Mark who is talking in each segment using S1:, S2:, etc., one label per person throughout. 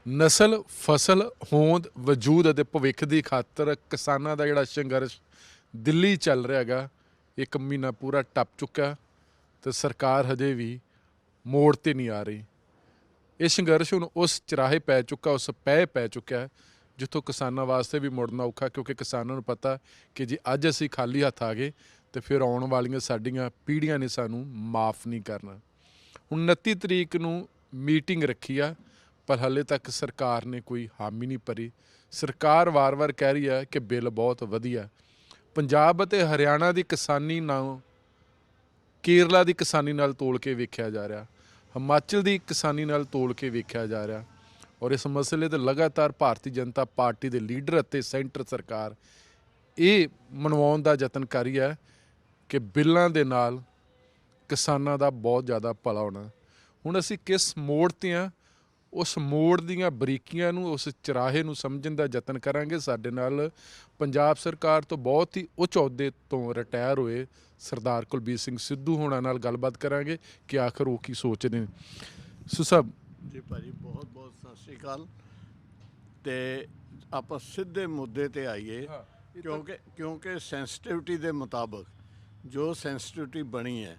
S1: ਨਸਲ ਫਸਲ ਹੋਂਦ ਵਜੂਦ ਅਤੇ ਭਵਿੱਖ ਦੀ ਖਾਤਰ ਕਿਸਾਨਾਂ ਦਾ ਜਿਹੜਾ ਸੰਘਰਸ਼ ਦਿੱਲੀ ਚੱਲ ਰਿਹਾ ਹੈਗਾ, ਇੱਕ ਮਹੀਨਾ ਪੂਰਾ ਟੱਪ ਚੁੱਕਾ ਤੇ ਸਰਕਾਰ ਹਜੇ ਵੀ ਮੋੜ ਤੇ ਨਹੀਂ ਆ ਰਹੀ। ਇਹ ਸੰਘਰਸ਼ ਹੁਣ ਉਸ ਚਰਾਹੇ ਪੈ ਚੁੱਕਾ, ਉਸ ਪੈ ਚੁੱਕਿਆ ਹੈ ਜਿੱਥੋਂ ਕਿਸਾਨਾਂ ਵਾਸਤੇ ਵੀ ਮੁੜਨਾ ਔਖਾ, ਕਿਉਂਕਿ ਕਿਸਾਨਾਂ ਨੂੰ ਪਤਾ ਕਿ ਜੇ ਅੱਜ ਅਸੀਂ ਖਾਲੀ ਹੱਥ ਆ ਗਏ ਤੇ ਫਿਰ ਆਉਣ ਵਾਲੀਆਂ ਸਾਡੀਆਂ ਪੀੜ੍ਹੀਆਂ ਨੇ ਸਾਨੂੰ ਮਾਫ ਨਹੀਂ ਕਰਨਾ। ਹੁਣ 29 ਤਰੀਕ ਨੂੰ ਮੀਟਿੰਗ ਰੱਖੀ ਆ, ਪਰ ਹਾਲੇ ਤੱਕ ਸਰਕਾਰ ਨੇ ਕੋਈ ਹਾਮੀ ਨਹੀਂ ਭਰੀ। ਸਰਕਾਰ ਵਾਰ-ਵਾਰ ਕਹਿ ਰਹੀ ਹੈ ਕਿ ਬਿੱਲ ਬਹੁਤ ਵਧੀਆ। ਪੰਜਾਬ ਅਤੇ ਹਰਿਆਣਾ ਦੀ ਕਿਸਾਨੀ ਨਾਲ ਕੇਰਲਾ ਦੀ ਕਿਸਾਨੀ ਨਾਲ ਤੋਲ ਕੇ ਵੇਖਿਆ ਜਾ ਰਿਹਾ, ਹਿਮਾਚਲ ਦੀ ਕਿਸਾਨੀ ਨਾਲ ਤੋਲ ਕੇ ਵੇਖਿਆ ਜਾ ਰਿਹਾ। ਔਰ ਇਸ ਮਸਲੇ 'ਤੇ ਲਗਾਤਾਰ ਭਾਰਤੀ ਜਨਤਾ ਪਾਰਟੀ ਦੇ ਲੀਡਰ ਅਤੇ ਸੈਂਟਰ ਸਰਕਾਰ ਇਹ ਮਨਵਾਉਣ ਦਾ ਯਤਨ ਕਰ ਰਹੀ ਹੈ ਕਿ ਬਿੱਲਾਂ ਦੇ ਨਾਲ ਕਿਸਾਨਾਂ ਦਾ ਬਹੁਤ ਜ਼ਿਆਦਾ ਭਲਾ ਹੋਣਾ। ਹੁਣ ਅਸੀਂ ਕਿਸ ਮੋੜ 'ਤੇ ਹਾਂ, ਉਸ ਮੋੜ ਦੀਆਂ ਬਰੀਕੀਆਂ ਨੂੰ, ਉਸ ਚਰਾਹੇ ਨੂੰ ਸਮਝਣ ਦਾ ਯਤਨ ਕਰਾਂਗੇ। ਸਾਡੇ ਨਾਲ ਪੰਜਾਬ ਸਰਕਾਰ ਤੋਂ ਬਹੁਤ ਹੀ ਉੱਚ ਅਹੁਦੇ ਤੋਂ ਰਿਟਾਇਰ ਹੋਏ ਸਰਦਾਰ ਕੁਲਬੀਰ ਸਿੰਘ ਸਿੱਧੂ ਹੋਣਾ ਨਾਲ ਗੱਲਬਾਤ ਕਰਾਂਗੇ ਕਿ ਆਖਰ ਉਹ ਕੀ ਸੋਚਦੇ ਨੇ। ਸੋ ਸਾਹਿਬ
S2: ਜੀ ਭਾਜੀ, ਬਹੁਤ ਬਹੁਤ ਸਤਿ ਸ਼੍ਰੀ ਅਕਾਲ। ਤੇ ਆਪਾਂ ਸਿੱਧੇ ਮੁੱਦੇ ਤੇ ਆਈਏ, ਕਿਉਂਕਿ ਸੈਂਸਿਟਿਵਿਟੀ ਦੇ ਮੁਤਾਬਕ ਜੋ ਸੈਂਸਿਟਿਵਿਟੀ ਬਣੀ ਹੈ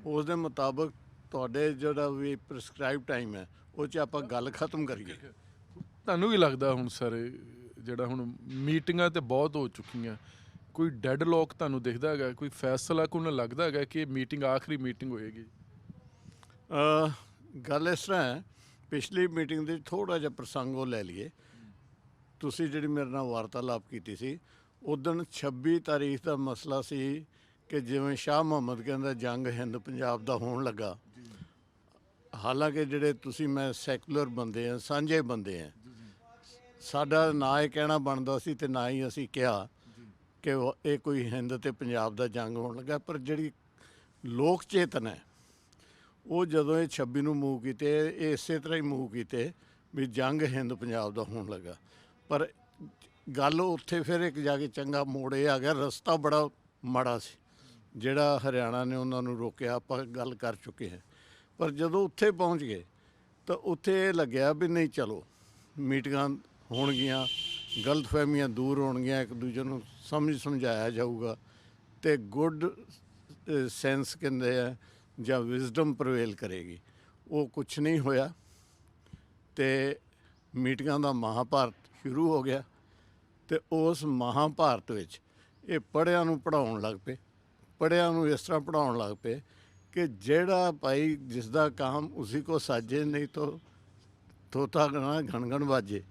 S2: ਉਸ ਦੇ ਮੁਤਾਬਕ ਤੁਹਾਡੇ ਜਿਹੜਾ ਵੀ ਪ੍ਰਿਸਕ੍ਰਾਈਬ ਟਾਈਮ ਹੈ ਉਹ 'ਚ ਆਪਾਂ ਗੱਲ ਖਤਮ ਕਰੀਏ।
S1: ਤੁਹਾਨੂੰ ਕੀ ਲੱਗਦਾ ਹੁਣ ਸਰ, ਜਿਹੜਾ ਹੁਣ ਮੀਟਿੰਗਾਂ ਤੇ ਬਹੁਤ ਹੋ ਚੁੱਕੀਆਂ, ਕੋਈ ਡੈਡ ਲੋਕ ਤੁਹਾਨੂੰ ਦਿਖਦਾ ਹੈਗਾ, ਕੋਈ ਫੈਸਲਾ ਕੋਈ ਲੱਗਦਾ ਹੈਗਾ ਕਿ ਇਹ ਮੀਟਿੰਗ ਆਖਰੀ ਮੀਟਿੰਗ ਹੋਏਗੀ?
S2: ਗੱਲ ਇਸ ਤਰ੍ਹਾਂ ਹੈ, ਪਿਛਲੀ ਮੀਟਿੰਗ ਦੇ ਥੋੜ੍ਹਾ ਜਿਹਾ ਪ੍ਰਸੰਗ ਉਹ ਲੈ ਲਈਏ। ਤੁਸੀਂ ਜਿਹੜੀ ਮੇਰੇ ਨਾਲ ਵਾਰਤਾਲਾਪ ਕੀਤੀ ਸੀ ਉਦਣ 26 ਤਾਰੀਖ ਦਾ ਮਸਲਾ ਸੀ ਕਿ ਜਿਵੇਂ ਸ਼ਾਹ ਮੁਹੰਮਦ ਕਹਿੰਦਾ ਜੰਗ ਹਿੰਦ ਪੰਜਾਬ ਦਾ ਹੋਣ ਲੱਗਾ। ਹਾਲਾਂਕਿ ਜਿਹੜੇ ਤੁਸੀਂ ਮੈਂ ਸੈਕੂਲਰ ਬੰਦੇ ਆ, ਸਾਂਝੇ ਬੰਦੇ ਆ, ਸਾਡਾ ਨਾ ਇਹ ਕਹਿਣਾ ਬਣਦਾ ਸੀ ਤੇ ਨਾ ਹੀ ਅਸੀਂ ਕਿਹਾ ਕਿ ਇਹ ਕੋਈ ਹਿੰਦ ਤੇ ਪੰਜਾਬ ਦਾ ਜੰਗ ਹੋਣ ਲੱਗਾ। ਪਰ ਜਿਹੜੀ ਲੋਕ ਚੇਤਨ ਹੈ ਉਹ ਜਦੋਂ ਇਹ 26 ਨੂੰ ਮੂਵ ਕੀਤੇ, ਇਹ ਇਸੇ ਤਰ੍ਹਾਂ ਹੀ ਮੂਵ ਕੀਤੇ ਵੀ ਜੰਗ ਹਿੰਦ ਪੰਜਾਬ ਦਾ ਹੋਣ ਲੱਗਾ। ਪਰ ਗੱਲ ਉੱਥੇ ਫਿਰ ਇੱਕ ਜਾ ਕੇ ਚੰਗਾ ਮੋੜ ਇਹ ਆ ਗਿਆ, ਰਸਤਾ ਬੜਾ ਮਾੜਾ ਸੀ ਜਿਹੜਾ ਹਰਿਆਣਾ ਨੇ ਉਹਨਾਂ ਨੂੰ ਰੋਕਿਆ, ਆਪਾਂ ਗੱਲ ਕਰ ਚੁੱਕੇ ਹਾਂ। ਪਰ ਜਦੋਂ ਉੱਥੇ ਪਹੁੰਚ ਗਏ ਤਾਂ ਉੱਥੇ ਇਹ ਲੱਗਿਆ ਵੀ ਨਹੀਂ, ਚਲੋ ਮੀਟਿੰਗਾਂ ਹੋਣਗੀਆਂ, ਗਲਤਫਹਿਮੀਆਂ ਦੂਰ ਹੋਣਗੀਆਂ, ਇੱਕ ਦੂਜੇ ਨੂੰ ਸਮਝਾਇਆ ਜਾਊਗਾ ਅਤੇ ਗੁੱਡ ਸੈਂਸ ਕਹਿੰਦੇ ਆ ਜਾਂ ਵਿਜ਼ਡਮ ਪ੍ਰਵੇਲ ਕਰੇਗੀ। ਉਹ ਕੁਛ ਨਹੀਂ ਹੋਇਆ ਅਤੇ ਮੀਟਿੰਗਾਂ ਦਾ ਮਹਾਂਭਾਰਤ ਸ਼ੁਰੂ ਹੋ ਗਿਆ। ਅਤੇ ਉਸ ਮਹਾਂਭਾਰਤ ਵਿੱਚ ਇਹ ਪੜ੍ਹਿਆਂ ਨੂੰ ਪੜ੍ਹਾਉਣ ਲੱਗ ਪਏ, ਪੜ੍ਹਿਆਂ ਨੂੰ ਇਸ ਤਰ੍ਹਾਂ ਪੜ੍ਹਾਉਣ ਲੱਗ ਪਏ ਕਿ ਜਿਹੜਾ ਭਾਈ ਜਿਸ ਦਾ ਕਾਮ ਉਸੀ ਕੋ ਸਾਜੇ, ਨਹੀਂ ਤੋ ਤੋਤਾ ਗਣਾ ਗਣ ਗਣ ਬਾਜੇ।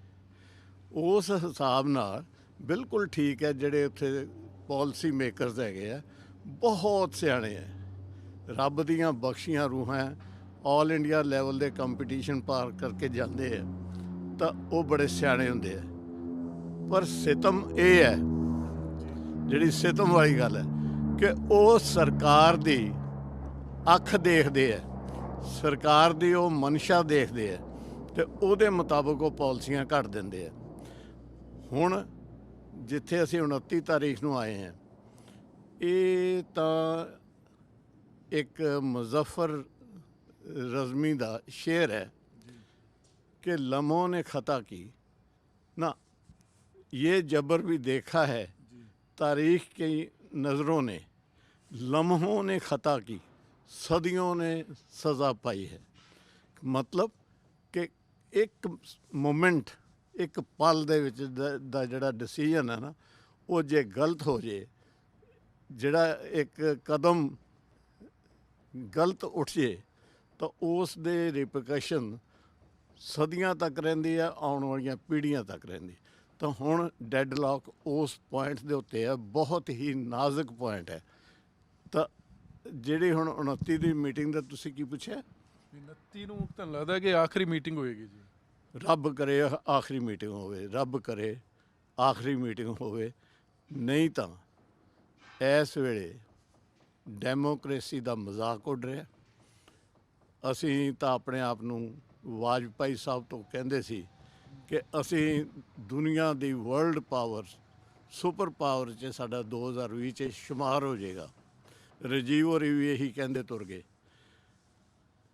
S2: ਉਸ ਹਿਸਾਬ ਨਾਲ ਬਿਲਕੁਲ ਠੀਕ ਹੈ। ਜਿਹੜੇ ਉੱਥੇ ਪਾਲਿਸੀ ਮੇਕਰਸ ਹੈਗੇ ਆ ਬਹੁਤ ਸਿਆਣੇ ਹੈ, ਰੱਬ ਦੀਆਂ ਬਖਸ਼ੀਆਂ ਰੂਹਾਂ, ਆਲ ਇੰਡੀਆ ਲੈਵਲ ਦੇ ਕੰਪੀਟੀਸ਼ਨ ਪਾਰ ਕਰਕੇ ਜਾਂਦੇ ਆ ਤਾਂ ਉਹ ਬੜੇ ਸਿਆਣੇ ਹੁੰਦੇ ਆ। ਪਰ ਸਿਤਮ ਇਹ ਹੈ, ਜਿਹੜੀ ਸਿਤਮ ਵਾਲੀ ਗੱਲ ਹੈ ਕਿ ਉਹ ਸਰਕਾਰ ਦੀ ਅੱਖ ਦੇਖਦੇ ਆ, ਸਰਕਾਰ ਦੀ ਉਹ ਮਨਸ਼ਾ ਦੇਖਦੇ ਆ ਅਤੇ ਉਹਦੇ ਮੁਤਾਬਕ ਉਹ ਪਾਲਿਸੀਆਂ ਘੜ ਦਿੰਦੇ ਆ। ਹੁਣ ਜਿੱਥੇ ਅਸੀਂ 29 ਤਾਰੀਖ ਨੂੰ ਆਏ ਹਾਂ, ਇਹ ਤਾਂ ਇੱਕ ਮੁਜ਼ੱਫਰ ਰਜ਼ਮੀ ਦਾ ਸ਼ੇਰ ਹੈ कि लम्हों ने खता की ना, ये जबर भी देखा है तारीख की नज़रों ने, लम्हों ने खता की सदियों ने सज़ा पाई है। मतलब कि एक मोमेंट, एक पल दे विच दा जिहड़ा डिसीजन है ना, वो जे गलत हो जाए, जिहड़ा एक कदम गलत उठ जाए तो उस दे रिपरकशन ਸਦੀਆਂ ਤੱਕ ਰਹਿੰਦੀ ਆ, ਆਉਣ ਵਾਲੀਆਂ ਪੀੜ੍ਹੀਆਂ ਤੱਕ ਰਹਿੰਦੀ। ਤਾਂ ਹੁਣ ਡੈਡਲੌਕ ਉਸ ਪੁਆਇੰਟ ਦੇ ਉੱਤੇ ਹੈ, ਬਹੁਤ ਹੀ ਨਾਜ਼ੁਕ ਪੁਆਇੰਟ ਹੈ। ਤਾਂ ਜਿਹੜੀ ਹੁਣ 29 ਦੀ ਮੀਟਿੰਗ ਦਾ ਤੁਸੀਂ ਕੀ ਪੁੱਛਿਆ?
S1: 29 ਨੂੰ ਤੁਹਾਨੂੰ ਲੱਗਦਾ ਕਿ ਆਖਰੀ ਮੀਟਿੰਗ ਹੋਏਗੀ ਜੀ?
S2: ਰੱਬ ਕਰੇ ਆਖਰੀ ਮੀਟਿੰਗ ਹੋਵੇ, ਰੱਬ ਕਰੇ ਆਖਰੀ ਮੀਟਿੰਗ ਹੋਵੇ। ਨਹੀਂ ਤਾਂ ਇਸ ਵੇਲੇ ਡੈਮੋਕ੍ਰੇਸੀ ਦਾ ਮਜ਼ਾਕ ਉੱਡ ਰਿਹਾ। ਅਸੀਂ ਤਾਂ ਆਪਣੇ ਆਪ ਨੂੰ ਵਾਜਪਾਈ ਸਾਹਿਬ ਤੋਂ ਕਹਿੰਦੇ ਸੀ ਕਿ ਅਸੀਂ ਦੁਨੀਆ ਦੀ ਵਰਲਡ ਪਾਵਰ, ਸੁਪਰ ਪਾਵਰ 'ਚ ਸਾਡਾ 2020 'ਚ ਸ਼ੁਮਾਰ ਹੋ ਜਾਏਗਾ। ਰਾਜੀਵ ਹੋਰੀ ਵੀ ਇਹੀ ਕਹਿੰਦੇ ਤੁਰ ਗਏ।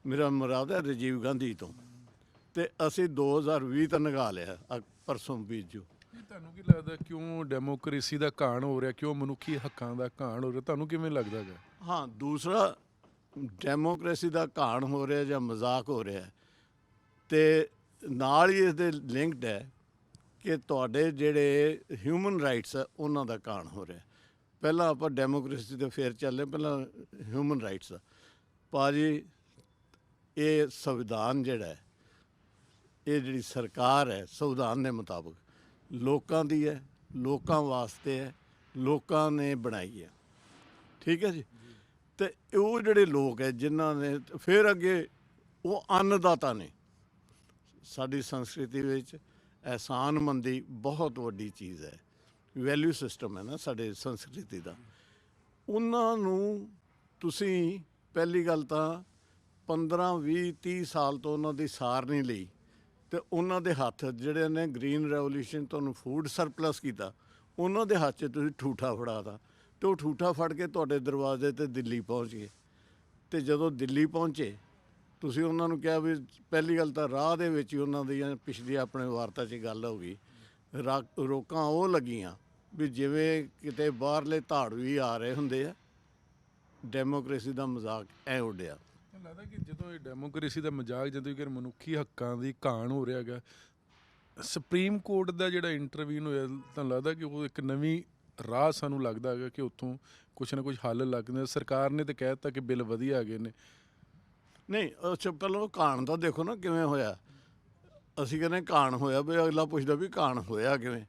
S2: ਮੇਰਾ ਮੁਰਾਦ ਹੈ ਰਾਜੀਵ ਗਾਂਧੀ ਤੋਂ। ਤੇ ਅਸੀਂ 2020 ਤਾਂ ਨਗਾ ਲਿਆ ਪਰਸੋਂ ਬੀਜੂ।
S1: ਇਹ ਤੁਹਾਨੂੰ ਕੀ ਲੱਗਦਾ ਕਿਉਂ ਡੈਮੋਕ੍ਰੇਸੀ ਦਾ ਘਾਣ ਹੋ ਰਿਹਾ, ਕਿਉਂ ਮਨੁੱਖੀ ਹੱਕਾਂ ਦਾ ਘਾਣ ਹੋ ਰਿਹਾ, ਤੁਹਾਨੂੰ ਕਿਵੇਂ ਲੱਗਦਾ ਹੈਗਾ?
S2: ਹਾਂ, ਦੂਸਰਾ ਡੈਮੋਕ੍ਰੇਸੀ ਦਾ ਘਾਣ ਹੋ ਰਿਹਾ ਜਾਂ ਮਜ਼ਾਕ ਹੋ ਰਿਹਾ, ਤੇ ਨਾਲ ਹੀ ਇਸ ਦੇ ਲਿੰਕਡ ਹੈ ਕਿ ਤੁਹਾਡੇ ਜਿਹੜੇ ਹਿਊਮਨ ਰਾਈਟਸ ਆ ਉਹਨਾਂ ਦਾ ਘਾਣ ਹੋ ਰਿਹਾ। ਪਹਿਲਾਂ ਆਪਾਂ ਡੈਮੋਕ੍ਰੇਸੀ ਤੇ ਫੇਰ ਚੱਲੇ, ਪਹਿਲਾਂ ਹਿਊਮਨ ਰਾਈਟਸ ਦਾ। ਭਾਜੀ, ਇਹ ਸੰਵਿਧਾਨ ਜਿਹੜਾ ਹੈ, ਇਹ ਜਿਹੜੀ ਸਰਕਾਰ ਹੈ, ਸੰਵਿਧਾਨ ਦੇ ਮੁਤਾਬਕ ਲੋਕਾਂ ਦੀ ਹੈ, ਲੋਕਾਂ ਵਾਸਤੇ ਹੈ, ਲੋਕਾਂ ਨੇ ਬਣਾਈ ਹੈ, ਠੀਕ ਹੈ ਜੀ। ਤੇ ਉਹ ਜਿਹੜੇ ਲੋਕ ਹੈ ਜਿਨ੍ਹਾਂ ਨੇ ਫਿਰ ਅੱਗੇ ਉਹ ਅੰਨਦਾਤਾ ਨੇ। ਸਾਡੀ ਸੰਸਕ੍ਰਿਤੀ ਵਿੱਚ ਅਹਿਸਾਨਮੰਦੀ ਬਹੁਤ ਵੱਡੀ ਚੀਜ਼ ਹੈ, ਵੈਲਿਊ ਸਿਸਟਮ ਹੈ ਨਾ ਸਾਡੇ ਸੰਸਕ੍ਰਿਤੀ ਦਾ। ਉਹਨਾਂ ਨੂੰ ਤੁਸੀਂ ਪਹਿਲੀ ਗੱਲ ਤਾਂ 15 20 30 ਸਾਲ ਤੋਂ ਉਹਨਾਂ ਦੀ ਸਾਰ ਨਹੀਂ ਲਈ, ਤੇ ਉਹਨਾਂ ਦੇ ਹੱਥ ਜਿਹੜੇ ਨੇ ਗ੍ਰੀਨ ਰੈਵੋਲੂਸ਼ਨ ਤੁਹਾਨੂੰ ਫੂਡ ਸਰਪਲਸ ਕੀਤਾ, ਉਹਨਾਂ ਦੇ ਹੱਥ 'ਚ ਤੁਸੀਂ ਠੂਠਾ ਫੜਾਤਾ, ਤੇ ਉਹ ਠੂਠਾ ਫੜ ਕੇ ਤੁਹਾਡੇ ਦਰਵਾਜ਼ੇ ਤੇ ਦਿੱਲੀ ਪਹੁੰਚ ਗਏ। ਤੇ ਜਦੋਂ ਦਿੱਲੀ ਪਹੁੰਚੇ ਤੁਸੀਂ ਉਹਨਾਂ ਨੂੰ ਕਿਹਾ ਵੀ ਪਹਿਲੀ ਗੱਲ ਤਾਂ ਰਾਹ ਦੇ ਵਿੱਚ ਹੀ ਉਹਨਾਂ ਦੀਆਂ ਪਿਛਲੀ ਆਪਣੇ ਵਾਰਤਾ 'ਚ ਗੱਲ ਹੋ ਗਈ, ਰੋਕਾਂ ਉਹ ਲੱਗੀਆਂ ਵੀ ਜਿਵੇਂ ਕਿਤੇ ਬਾਹਰਲੇ ਧਾੜਵੀ ਆ ਰਹੇ ਹੁੰਦੇ ਆ। ਡੈਮੋਕ੍ਰੇਸੀ ਦਾ ਮਜ਼ਾਕ ਐ ਉੱਡਿਆ।
S1: ਲੱਗਦਾ ਕਿ ਜਦੋਂ ਇਹ ਡੈਮੋਕ੍ਰੇਸੀ ਦਾ ਮਜ਼ਾਕ, ਜਦੋਂ ਕਿ ਮਨੁੱਖੀ ਹੱਕਾਂ ਦੀ ਘਾਣ ਹੋ ਰਿਹਾ ਹੈਗਾ, ਸੁਪਰੀਮ ਕੋਰਟ ਦਾ ਜਿਹੜਾ ਇੰਟਰਵਿਊ ਹੋਇਆ, ਤਾਂ ਲੱਗਦਾ ਕਿ ਉਹ ਇੱਕ ਨਵੀਂ ਰਾਹ ਸਾਨੂੰ ਲੱਗਦਾ ਹੈਗਾ ਕਿ ਉੱਥੋਂ ਕੁਛ ਨਾ ਕੁਛ ਹੱਲ ਲੱਗਦਾ। ਸਰਕਾਰ ਨੇ ਤਾਂ ਕਹਿ ਦਿੱਤਾ ਕਿ ਬਿੱਲ ਵਧੀਆ ਹੈਗੇ ਨੇ।
S2: ਨਹੀਂ, ਅੱਛਾ ਪਹਿਲਾਂ ਉਹ ਘਾਣ ਤਾਂ ਦੇਖੋ ਨਾ ਕਿਵੇਂ ਹੋਇਆ। ਅਸੀਂ ਕਹਿੰਦੇ ਘਾਣ ਹੋਇਆ, ਵੀ ਅਗਲਾ ਪੁੱਛਦਾ ਵੀ ਘਾਣ ਹੋਇਆ ਕਿਵੇਂ।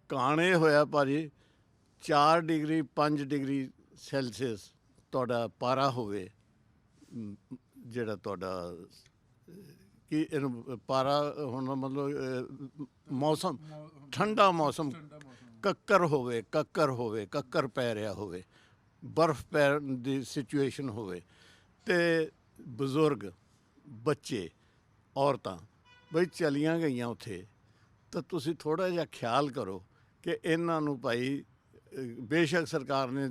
S2: ਘਾਣ ਇਹ ਹੋਇਆ ਭਾਜੀ, 4 ਡਿਗਰੀ 5 ਡਿਗਰੀ ਸੈਲਸੀਅਸ ਤੁਹਾਡਾ ਪਾਰਾ ਹੋਵੇ, ਜਿਹੜਾ ਤੁਹਾਡਾ ਕੀ ਇਹਨੂੰ ਪਾਰਾ ਹੁਣ ਮਤਲਬ ਮੌਸਮ ਠੰਡਾ ਮੌਸਮ, ਕੱਕਰ ਹੋਵੇ, ਕੱਕਰ ਪੈ ਰਿਹਾ ਹੋਵੇ, ਬਰਫ਼ ਪੈਣ ਦੀ ਸਿਚੁਏਸ਼ਨ ਹੋਵੇ, ਤੇ ਬਜ਼ੁਰਗ, ਬੱਚੇ, ਔਰਤਾਂ ਬਈ ਚਲੀਆਂ ਗਈਆਂ ਉੱਥੇ, ਤਾਂ ਤੁਸੀਂ ਥੋੜ੍ਹਾ ਜਿਹਾ ਖਿਆਲ ਕਰੋ ਕਿ ਇਹਨਾਂ ਨੂੰ ਭਾਈ, ਬੇਸ਼ੱਕ ਸਰਕਾਰ ਨੇ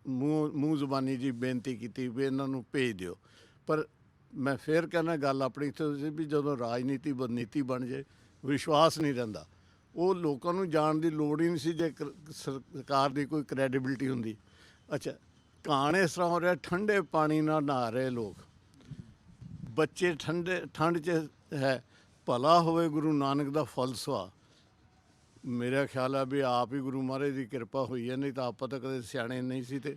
S2: ਮੂੰਹ ਜ਼ੁਬਾਨੀ ਜੀ ਬੇਨਤੀ ਕੀਤੀ ਵੀ ਇਹਨਾਂ ਨੂੰ ਭੇਜ ਦਿਓ, ਪਰ ਮੈਂ ਫੇਰ ਕਹਿੰਦਾ ਗੱਲ ਆਪਣੀ ਇੱਥੇ ਵੀ ਜਦੋਂ ਰਾਜਨੀਤੀ ਬਦਨੀਤੀ ਬਣ ਜਾਏ, ਵਿਸ਼ਵਾਸ ਨਹੀਂ ਰਹਿੰਦਾ। ਉਹ ਲੋਕਾਂ ਨੂੰ ਜਾਣ ਦੀ ਲੋੜ ਹੀ ਨਹੀਂ ਸੀ ਜੇ ਸਰਕਾਰ ਦੀ ਕੋਈ ਕ੍ਰੈਡੀਬਿਲਿਟੀ ਹੁੰਦੀ। ਅੱਛਾ, ਘਾਣ ਇਸ ਤਰ੍ਹਾਂ ਹੋ ਰਿਹਾ, ਠੰਡੇ ਪਾਣੀ ਨਾਲ ਨਹਾ ਰਹੇ ਲੋਕ, ਬੱਚੇ ਠੰਡ 'ਚ ਹੈ। ਭਲਾ ਹੋਵੇ ਗੁਰੂ ਨਾਨਕ ਦਾ ਫਲਸਫਾ। ਮੇਰਾ ਖਿਆਲ ਹੈ ਵੀ ਆਪ ਹੀ ਗੁਰੂ ਮਹਾਰਾਜ ਦੀ ਕਿਰਪਾ ਹੋਈ ਹੈ, ਨਹੀਂ ਤਾਂ ਆਪਾਂ ਤਾਂ ਕਦੇ ਸਿਆਣੇ ਨਹੀਂ ਸੀ, ਤੇ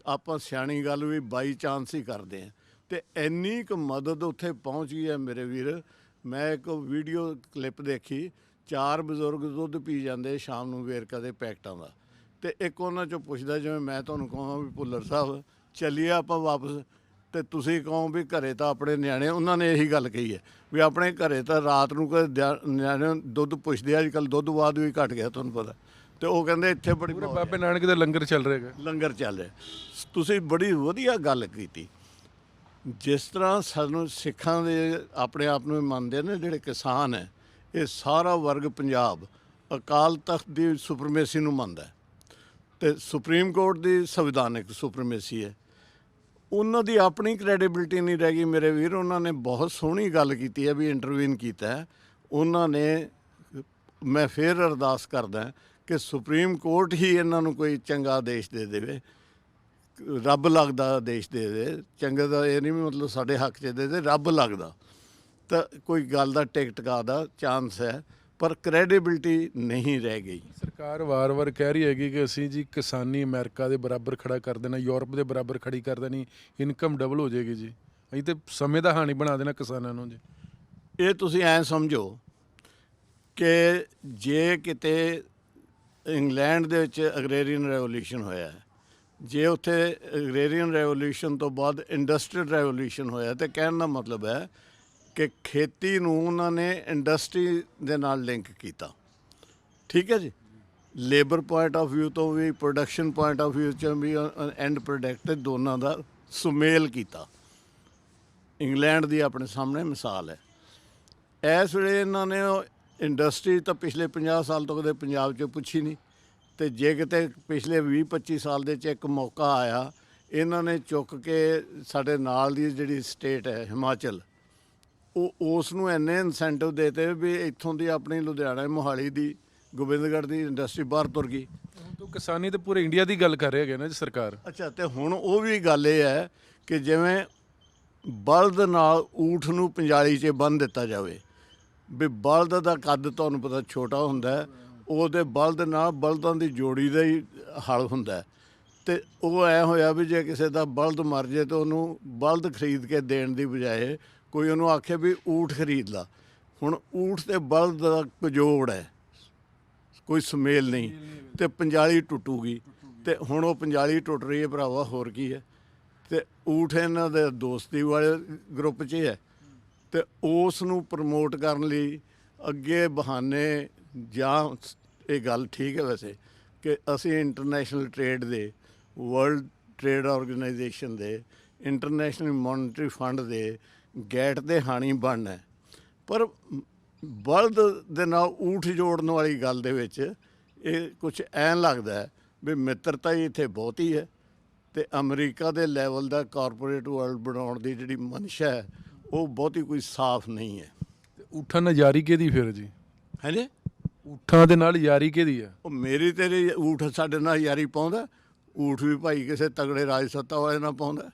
S2: ਆਪਾਂ ਸਿਆਣੀ ਗੱਲ ਵੀ ਬਾਈ ਚਾਂਸ ਹੀ ਕਰਦੇ ਹਾਂ। ਤੇ ਇੰਨੀ ਕੁ ਮਦਦ ਉੱਥੇ ਪਹੁੰਚ ਗਈ ਹੈ ਮੇਰੇ ਵੀਰ। ਮੈਂ ਇੱਕ ਵੀਡੀਓ ਕਲਿੱਪ ਦੇਖੀ, 4 ਬਜ਼ੁਰਗ ਦੁੱਧ ਪੀ ਜਾਂਦੇ ਸ਼ਾਮ ਨੂੰ ਵੇਰਕਾ ਦੇ ਪੈਕਟਾਂ ਦਾ, ਤੇ ਇੱਕ ਉਹਨਾਂ 'ਚੋਂ ਪੁੱਛਦਾ, ਜਿਵੇਂ ਮੈਂ ਤੁਹਾਨੂੰ ਕਹਾਂ ਵੀ ਭੁੱਲਰ ਸਾਹਿਬ ਚੱਲੀਏ ਆਪਾਂ ਵਾਪਸ, ਤੇ ਤੁਸੀਂ ਕਹੋ ਵੀ ਘਰੇ ਤਾਂ ਆਪਣੇ ਨਿਆਣੇ, ਉਹਨਾਂ ਨੇ ਇਹੀ ਗੱਲ ਕਹੀ ਹੈ ਵੀ ਆਪਣੇ ਘਰੇ ਤਾਂ ਰਾਤ ਨੂੰ ਨਿਆਣੇ ਦੁੱਧ ਪੁੱਛਦੇ, ਅੱਜ ਕੱਲ੍ਹ ਦੁੱਧ ਬਾਅਦ ਵੀ ਘਟ ਗਿਆ ਤੁਹਾਨੂੰ ਪਤਾ। ਤੇ ਉਹ ਕਹਿੰਦੇ ਇੱਥੇ ਬੜੀ
S1: ਬਾਬੇ ਨਾਨਕ ਦਾ ਲੰਗਰ ਚੱਲ ਰਿਹਾ ਹੈਗਾ,
S2: ਲੰਗਰ ਚੱਲ ਰਿਹਾ। ਤੁਸੀਂ ਬੜੀ ਵਧੀਆ ਗੱਲ ਕੀਤੀ। ਜਿਸ ਤਰ੍ਹਾਂ ਸਾਨੂੰ ਸਿੱਖਾਂ ਦੇ ਆਪਣੇ ਆਪ ਨੂੰ ਮੰਨਦੇ ਨੇ ਜਿਹੜੇ ਕਿਸਾਨ ਹੈ, ਇਹ ਸਾਰਾ ਵਰਗ ਪੰਜਾਬ ਅਕਾਲ ਤਖਤ ਦੀ ਸੁਪਰਮੇਸੀ ਨੂੰ ਮੰਨਦਾ, ਤੇ ਸੁਪਰੀਮ ਕੋਰਟ ਦੀ ਸੰਵਿਧਾਨਕ ਸੁਪਰਮੇਸੀ ਹੈ। ਉਹਨਾਂ ਦੀ ਆਪਣੀ ਕ੍ਰੈਡੀਬਿਲਿਟੀ ਨਹੀਂ ਰਹਿ ਗਈ ਮੇਰੇ ਵੀਰ। ਉਹਨਾਂ ਨੇ ਬਹੁਤ ਸੋਹਣੀ ਗੱਲ ਕੀਤੀ ਹੈ ਵੀ ਇੰਟਰਵੀਨ ਕੀਤਾ ਹੈ ਉਹਨਾਂ ਨੇ। ਮੈਂ ਫੇਰ ਅਰਦਾਸ ਕਰਦਾ ਕਿ ਸੁਪਰੀਮ ਕੋਰਟ ਹੀ ਇਹਨਾਂ ਨੂੰ ਕੋਈ ਚੰਗਾ ਆਦੇਸ਼ ਦੇ ਦੇਵੇ, ਰੱਬ ਲੱਗਦਾ ਆਦੇਸ਼ ਦੇ ਦੇ। ਚੰਗਾ ਦਾ ਇਹ ਨਹੀਂ ਮਤਲਬ ਸਾਡੇ ਹੱਕ 'ਚ ਦੇ ਦੇ, ਰੱਬ ਲੱਗਦਾ ਤਾਂ ਕੋਈ ਗੱਲ ਦਾ ਟਿਕਟਕਾ ਦਾ ਚਾਂਸ ਹੈ, ਪਰ ਕ੍ਰੈਡੀਬਿਲਿਟੀ ਨਹੀਂ ਰਹਿ ਗਈ।
S1: ਸਰਕਾਰ ਵਾਰ-ਵਾਰ ਕਹਿ ਰਹੀ ਹੈਗੀ ਕਿ ਅਸੀਂ ਜੀ ਕਿਸਾਨੀ ਅਮਰੀਕਾ ਦੇ ਬਰਾਬਰ ਖੜਾ ਕਰ ਦੇਣਾ, ਯੂਰਪ ਦੇ ਬਰਾਬਰ ਖੜੀ ਕਰ ਦੇਣੀ, ਇਨਕਮ ਡਬਲ ਹੋ ਜਾਏਗੀ ਜੀ, ਅਸੀਂ ਤਾਂ ਸਮੇਂ ਦਾ ਹਾਣੀ ਬਣਾ ਦੇਣਾ ਕਿਸਾਨਾਂ ਨੂੰ ਜੀ।
S2: ਇਹ ਤੁਸੀਂ ਐਂ ਸਮਝੋ ਕਿ ਜੇ ਕਿਤੇ ਇੰਗਲੈਂਡ ਦੇ ਵਿੱਚ ਅਗਰੇਰੀਅਨ ਰੈਵੋਲਿਊਸ਼ਨ ਹੋਇਆ, ਜੇ ਉੱਥੇ ਅਗਰੇਰੀਅਨ ਰੈਵੋਲਿਊਸ਼ਨ ਤੋਂ ਬਾਅਦ ਇੰਡਸਟਰੀਅਲ ਰੈਵੋਲਿਊਸ਼ਨ ਹੋਇਆ, ਤਾਂ ਕਹਿਣ ਦਾ ਮਤਲਬ ਹੈ ਕਿ ਖੇਤੀ ਨੂੰ ਉਹਨਾਂ ਨੇ ਇੰਡਸਟਰੀ ਦੇ ਨਾਲ ਲਿੰਕ ਕੀਤਾ, ਠੀਕ ਹੈ ਜੀ। ਲੇਬਰ ਪੁਆਇੰਟ ਆਫ ਵਿਊ ਤੋਂ ਵੀ, ਪ੍ਰੋਡਕਸ਼ਨ ਪੁਆਇੰਟ ਆਫ ਵਿਊ 'ਚ ਵੀ, ਐਂਡ ਪ੍ਰੋਡਕਟ ਦੋਨਾਂ ਦਾ ਸੁਮੇਲ ਕੀਤਾ। ਇੰਗਲੈਂਡ ਦੀ ਆਪਣੇ ਸਾਹਮਣੇ ਮਿਸਾਲ ਹੈ। ਇਸ ਵੇਲੇ ਇਹਨਾਂ ਨੇ ਇੰਡਸਟਰੀ ਤਾਂ ਪਿਛਲੇ 50 ਸਾਲ ਤੋਂ ਕਦੇ ਪੰਜਾਬ 'ਚ ਪੁੱਛੀ ਨਹੀਂ, ਤੇ ਜੇ ਕਿਤੇ ਪਿਛਲੇ 20-25 ਸਾਲ ਦੇ 'ਚ ਇੱਕ ਮੌਕਾ ਆਇਆ, ਇਹਨਾਂ ਨੇ ਚੁੱਕ ਕੇ ਸਾਡੇ ਨਾਲ ਦੀ ਜਿਹੜੀ ਸਟੇਟ ਹੈ ਹਿਮਾਚਲ, ਉਹ ਉਸ ਨੂੰ ਇੰਨੇ ਇਨਸੈਂਟਿਵ ਦੇਤੇ ਵੀ ਇੱਥੋਂ ਦੀ ਆਪਣੀ ਲੁਧਿਆਣਾ ਮੋਹਾਲੀ ਦੀ ਗੋਬਿੰਦਗੜ੍ਹ ਦੀ ਇੰਡਸਟਰੀ ਬਾਹਰ ਤੁਰ ਗਈ।
S1: ਤੋ ਕਿਸਾਨੀ ਤੇ ਪੂਰੇ ਇੰਡੀਆ ਦੀ ਗੱਲ ਕਰ ਰਹੇ ਹੈਗੇ ਨਾ ਜੀ ਸਰਕਾਰ।
S2: ਅੱਛਾ, ਤੇ ਹੁਣ ਉਹ ਵੀ ਗੱਲ ਇਹ ਹੈ ਕਿ ਜਿਵੇਂ ਬਲਦ ਨਾਲ ਊਠ ਨੂੰ ਪੰਜਾਲੀ 'ਚ ਬੰਨ੍ਹ ਦਿੱਤਾ ਜਾਵੇ, ਵੀ ਬਲਦ ਦਾ ਕੱਦ ਤੁਹਾਨੂੰ ਪਤਾ ਛੋਟਾ ਹੁੰਦਾ ਹੈ, ਉਹਦੇ ਬਲਦ ਨਾਲ ਬਲਦਾਂ ਦੀ ਜੋੜੀ ਦਾ ਹੀ ਹਲ ਹੁੰਦਾ ਹੈ। ਤੇ ਉਹ ਐ ਹੋਇਆ ਵੀ ਜੇ ਕਿਸੇ ਦਾ ਬਲਦ ਮਰ ਜੇ ਤਾਂ ਉਹਨੂੰ ਬਲਦ ਖਰੀਦ ਕੇ ਦੇਣ ਦੀ ਬਜਾਏ ਕੋਈ ਉਹਨੂੰ ਆਖੇ ਵੀ ਊਠ ਖਰੀਦ ਲਾ। ਹੁਣ ਊਠ ਤੇ ਬਲਦ ਦਾ ਕਜੋੜ ਹੈ, ਕੋਈ ਸੁਮੇਲ ਨਹੀਂ, ਤੇ ਪੰਜਾਲੀ ਟੁੱਟੂਗੀ। ਤੇ ਹੁਣ ਉਹ ਪੰਜਾਲੀ ਟੁੱਟ ਰਹੀ ਹੈ ਭਰਾਵਾ, ਹੋਰ ਕੀ ਹੈ। ਤੇ ਊਠ ਇਹਨਾਂ ਦੇ ਦੋਸਤੀ ਵਾਲੇ ਗਰੁੱਪ 'ਚ ਹੈ, ਤੇ ਉਸ ਨੂੰ ਪ੍ਰਮੋਟ ਕਰਨ ਲਈ ਅੱਗੇ ਬਹਾਨੇ, ਜਾਂ ਇਹ ਗੱਲ ਠੀਕ ਹੈ ਵੈਸੇ ਕਿ ਅਸੀਂ ਇੰਟਰਨੈਸ਼ਨਲ ਟ੍ਰੇਡ ਦੇ, ਵਰਲਡ ਟ੍ਰੇਡ ਆਰਗੇਨਾਈਜੇਸ਼ਨ ਦੇ, ਇੰਟਰਨੈਸ਼ਨਲ ਮੋਨਿਟਰੀ ਫੰਡ ਦੇ ਗੇਟ ਦੇ ਹਾਣੀ ਬਣਨਾ ਹੈ। ਪਰ ਬਲਦ ਦੇ ਨਾਲ ਊਠ ਜੋੜਨ ਵਾਲੀ ਗੱਲ ਦੇ ਵਿੱਚ ਇਹ ਕੁਝ ਐਂ ਲੱਗਦਾ ਹੈ ਵੀ ਮਿੱਤਰਤਾ ਹੀ ਇੱਥੇ ਬਹੁਤੀ ਹੈ, ਤੇ ਅਮਰੀਕਾ ਦੇ ਲੈਵਲ ਦਾ ਕਾਰਪੋਰੇਟ ਵਰਲਡ ਬਣਾਉਣ ਦੀ ਜਿਹੜੀ ਮਨਸ਼ਾ ਹੈ ਉਹ ਬਹੁਤੀ ਕੋਈ ਸਾਫ਼ ਨਹੀਂ ਹੈ।
S1: ਤੇ ਊਠਾਂ ਨਾਲ ਯਾਰੀ ਕਿਹਦੀ ਫਿਰ ਜੀ?
S2: ਹਾਂਜੀ,
S1: ਊਠਾਂ ਦੇ ਨਾਲ ਯਾਰੀ ਕਿਹਦੀ ਆ?
S2: ਉਹ ਮੇਰੀ ਤੇਰੀ ਊਠ ਸਾਡੇ ਨਾਲ ਯਾਰੀ ਪਾਉਂਦਾ? ਊਠ ਵੀ ਭਾਈ ਕਿਸੇ ਤਗੜੇ ਰਾਜ ਸੱਤਾ ਵਾਲੇ ਨਾਲ ਪਾਉਂਦਾ।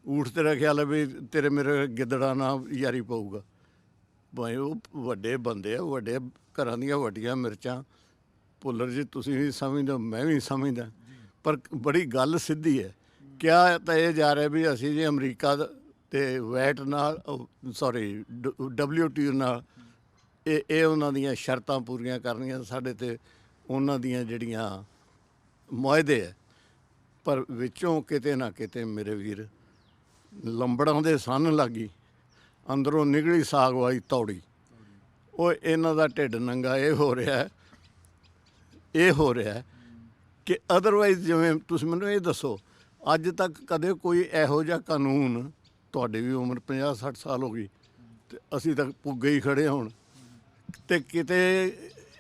S2: ਊਠ ਤੇਰਾ ਖਿਆਲ ਹੈ ਵੀ ਤੇਰੇ ਮੇਰੇ ਗਿੱਦੜਾਂ ਨਾਲ ਯਾਰੀ ਪਾਊਗਾ? ਭਾਈ ਉਹ ਵੱਡੇ ਬੰਦੇ ਆ, ਵੱਡੇ ਘਰਾਂ ਦੀਆਂ ਵੱਡੀਆਂ ਮਿਰਚਾਂ। ਭੁੱਲਰ ਜੀ ਤੁਸੀਂ ਵੀ ਸਮਝਦੇ ਹੋ, ਮੈਂ ਵੀ ਸਮਝਦਾ, ਪਰ ਬੜੀ ਗੱਲ ਸਿੱਧੀ ਹੈ। ਕਿਹਾ ਤਾਂ ਇਹ ਜਾ ਰਿਹਾ ਵੀ ਅਸੀਂ ਜੇ ਅਮਰੀਕਾ ਤੇ ਵੈਟ ਨਾਲ, ਸੌਰੀ WTO ਨਾਲ ਇਹ ਉਹਨਾਂ ਦੀਆਂ ਸ਼ਰਤਾਂ ਪੂਰੀਆਂ ਕਰਨੀਆਂ, ਸਾਡੇ ਤੇ ਉਹਨਾਂ ਦੀਆਂ ਜਿਹੜੀਆਂ ਮੁਆਹਦੇ ਹੈ। ਪਰ ਵਿੱਚੋਂ ਕਿਤੇ ਨਾ ਕਿਤੇ ਮੇਰੇ ਵੀਰ ਲੰਬੜਾਂ ਦੇ ਸੰਨ ਲੱਗੀ, ਅੰਦਰੋਂ ਨਿਗਲੀ ਸਾਗ ਵਾਲੀ ਤੌੜੀ। ਉਹ ਇਹਨਾਂ ਦਾ ਢਿੱਡ ਨੰਗਾ ਇਹ ਹੋ ਰਿਹਾ ਕਿ ਅਦਰਵਾਈਜ਼ ਜਿਵੇਂ ਤੁਸੀਂ ਮੈਨੂੰ ਇਹ ਦੱਸੋ, ਅੱਜ ਤੱਕ ਕਦੇ ਕੋਈ ਇਹੋ ਜਿਹਾ ਕਾਨੂੰਨ, ਤੁਹਾਡੀ ਵੀ ਉਮਰ 50-60 ਸਾਲ ਹੋ ਗਈ ਤੇ ਅਸੀਂ ਤਾਂ ਪੁੱਗੇ ਹੀ ਖੜੇ ਹੁਣ, ਤੇ ਕਿਤੇ